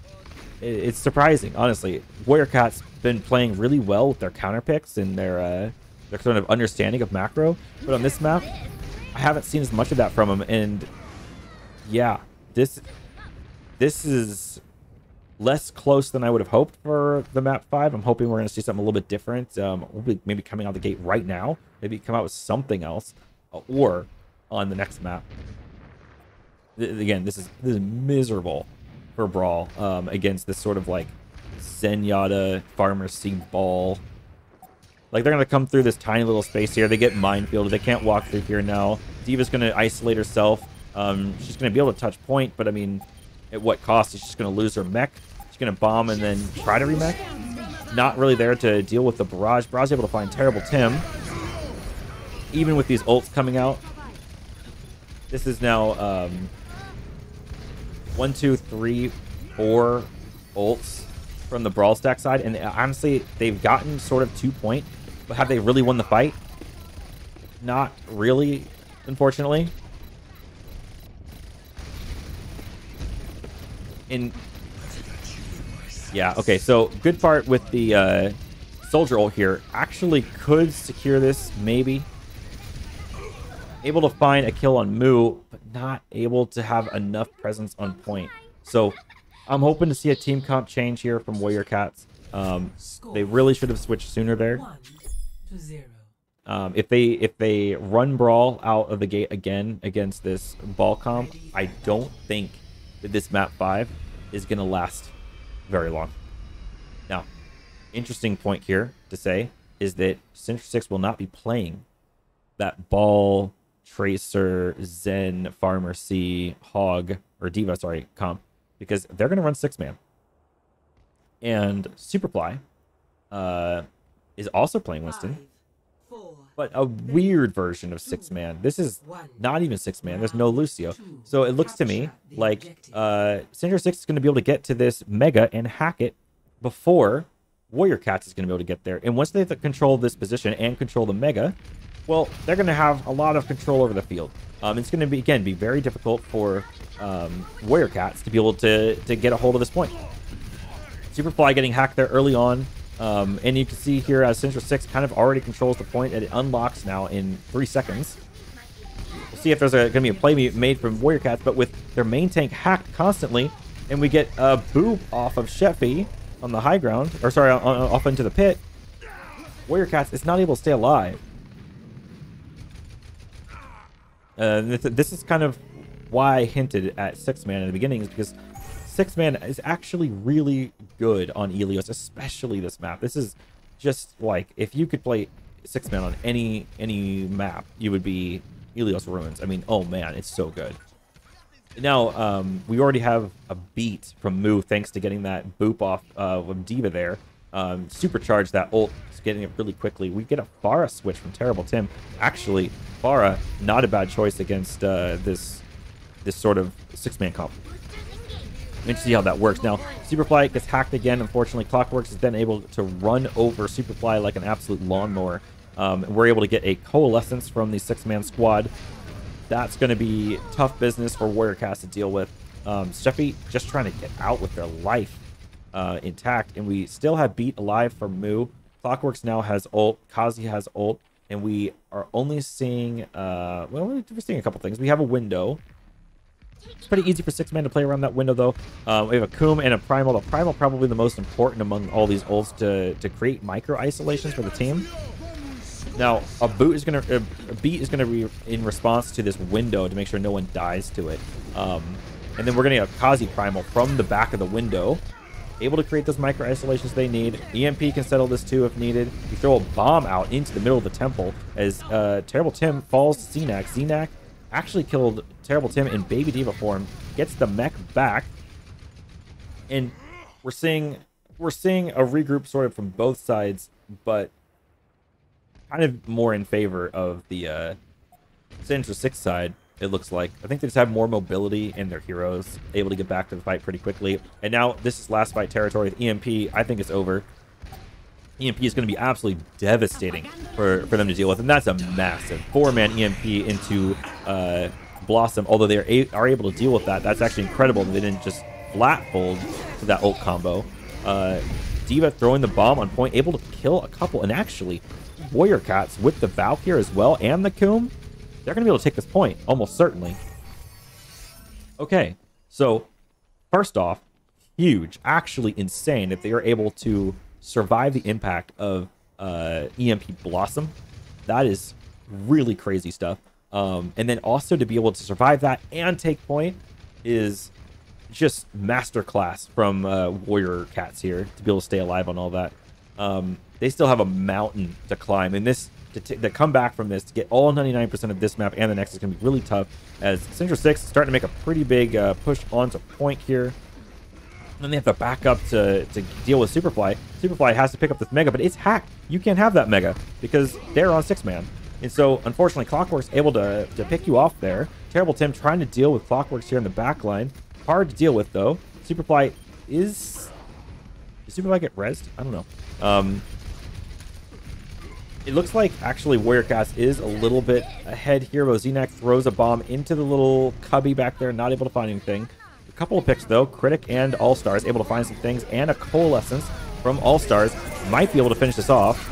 it's surprising, honestly. Warrior Cat's been playing really well with their counter picks and their sort of understanding of macro, but on this map, I haven't seen as much of that from him. And yeah, this is less close than I would have hoped for the map 5. I'm hoping we're going to see something a little bit different. We'll be maybe coming out the gate right now, maybe come out with something else, or on the next map. Again, this is miserable for Brawl against this sort of like Zenyatta Farmer Seed Ball. Like, they're going to come through this tiny little space here. They get minefielded. They can't walk through here now. Diva's going to isolate herself. She's going to be able to touch point, but I mean, at what cost? She's just going to lose her mech. She's going to bomb and then try to remech. Not really there to deal with the barrage. Barrage able to find terrible Tim. Even with these ults coming out. This is now 1, 2, 3, 4 ults from the Brawl stack side. And honestly, they've gotten sort of 2 point. But have they really won the fight? Not really, unfortunately. Yeah, okay, so good part with the soldier ult here. Actually could secure this, maybe. Able to find a kill on Moo, but not able to have enough presence on point. So I'm hoping to see a team comp change here from Warrior Cats. They really should have switched sooner there. 1-0. If they run Brawl out of the gate again against this ball comp, I don't think that this map 5 is going to last very long. Now, interesting point here to say is that Sinister 6 will not be playing that Ball, Tracer, Zen, Farmer C, Hog, or Diva, sorry, comp, because they're going to run 6-man. And Superfly is also playing Winston, 5, 4, but a weird version of 6-man. This is not even 6-man. There's no Lucio. So it looks to me like Sinister 6 is going to be able to get to this Mega and hack it before Warrior Cats is going to be able to get there. And once they control this position and control the Mega, well, they're going to have a lot of control over the field. It's going to be, again, be very difficult for Warrior Cats to be able to get a hold of this point. Superfly getting hacked there early on. And you can see here as Sinister 6 kind of already controls the point, and it unlocks now in 3 seconds. We'll see if there's going to be a play made from Warrior Cats, but with their main tank hacked constantly, and we get a boop off of Sheffy on the high ground, or sorry, off into the pit, Warrior Cats is not able to stay alive. This is kind of why I hinted at 6-man in the beginning, is because 6-man is actually really good on Ilios, especially this map. This is just like, if you could play 6-man on any map, you would be Ilios Ruins. I mean, oh man, it's so good. Now, we already have a beat from Moo thanks to getting that boop off of Diva there. Supercharge that ult, just getting it really quickly. We get a Pharah switch from Terrible Tim. Actually, Pharah, not a bad choice against this sort of 6-man comp. Let's see how that works. Now, Superfly gets hacked again. Unfortunately, Clockworks is then able to run over Superfly like an absolute lawnmower. We're able to get a coalescence from the 6-man squad. that's going to be tough business for Warrior Cats to deal with. Steffi just trying to get out with their life intact, and we still have beat alive for Moo. Clockworks now has ult, Kazi has ult, and we are only seeing, well, we're seeing a couple things. We have a window. It's pretty easy for 6-man to play around that window, though. We have a Coom and a Primal. The Primal probably the most important among all these ults to create micro isolations for the team. Now, a beat is gonna be in response to this window to make sure no one dies to it. And then we're gonna have Kazi Primal from the back of the window, able to create those micro isolations they need. EMP can settle this too if needed. You throw a bomb out into the middle of the temple as Terrible Tim falls to Zenak. Zenak actually killed Terrible Tim in Baby Diva form, gets the mech back, and we're seeing a regroup sort of from both sides, but kind of more in favor of the Sinister 6 side, it looks like. I think they just have more mobility in their heroes, able to get back to the fight pretty quickly. And now this is last fight territory with EMP. I think it's over. EMP is going to be absolutely devastating for them to deal with, and that's a massive 4-man EMP into Blossom. Although they are able to deal with that, that's actually incredible that they didn't just flat fold to that ult combo. Diva throwing the bomb on point, able to kill a couple, and actually Warrior Cats with the Valkyrie as well and the Coom, they're going to be able to take this point, almost certainly. Okay, so first off, huge, actually insane that they are able to survive the impact of EMP Blossom. That is really crazy stuff. And then also to be able to survive that and take point is just masterclass from Warrior Cats here to be able to stay alive on all that. They still have a mountain to climb, and this to come back from this, to get all 99% of this map and the next is going to be really tough, as Sinister 6 is starting to make a pretty big push onto point here. And then they have to back up to deal with Superfly. Superfly has to pick up this Mega, but it's hacked. You can't have that Mega because they're on 6-man. And so, unfortunately, Clockwork's able to pick you off there. Terrible Tim trying to deal with Clockworks here in the back line. Hard to deal with, though. Superfly is... Does Superfly get rezzed? I don't know. It looks like, actually, Warrior Cats is a little bit ahead here. Zenak throws a bomb into the little cubby back there, not able to find anything. A couple of picks, though. Critic and All-Stars able to find some things, and a Coalescence from All-Stars might be able to finish this off.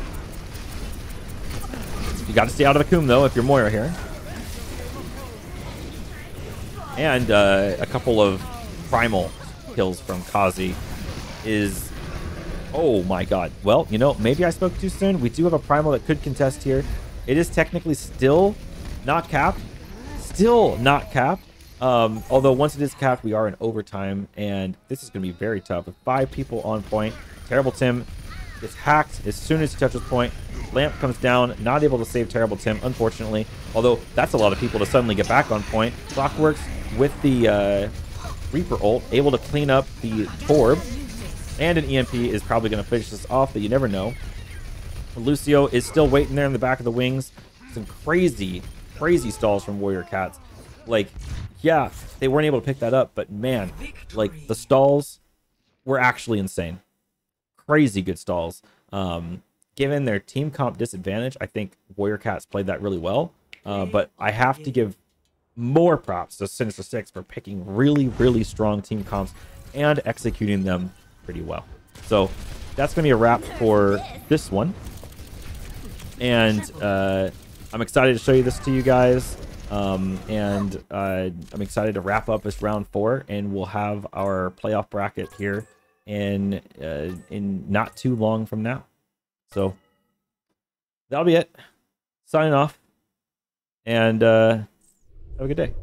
You got to stay out of the Coom, though, if you're Moira here. And a couple of Primal kills from Kazi is... Oh my god. Well, you know, maybe I spoke too soon. We do have a Primal that could contest here. It is technically still not capped. Still not capped. Although once it is capped, we are in overtime, and this is going to be very tough with 5 people on point. Terrible Tim gets hacked as soon as he touches point. Lamp comes down, not able to save Terrible Tim, unfortunately. Although that's a lot of people to suddenly get back on point. Clockworks with the Reaper ult, able to clean up the Torb. And an EMP is probably going to finish this off, but you never know. Lucio is still waiting there in the back of the wings. Some crazy, crazy stalls from Warrior Cats. Like, yeah, they weren't able to pick that up, but man, like, the stalls were actually insane. Crazy good stalls. Given their team comp disadvantage, I think Warrior Cats played that really well. But I have to give more props to Sinister 6 for picking really, really strong team comps and executing them pretty well. So that's going to be a wrap for this one. And I'm excited to show you this to you guys. I'm excited to wrap up this round 4, and we'll have our playoff bracket here in not too long from now. So that'll be it. Signing off, and have a good day.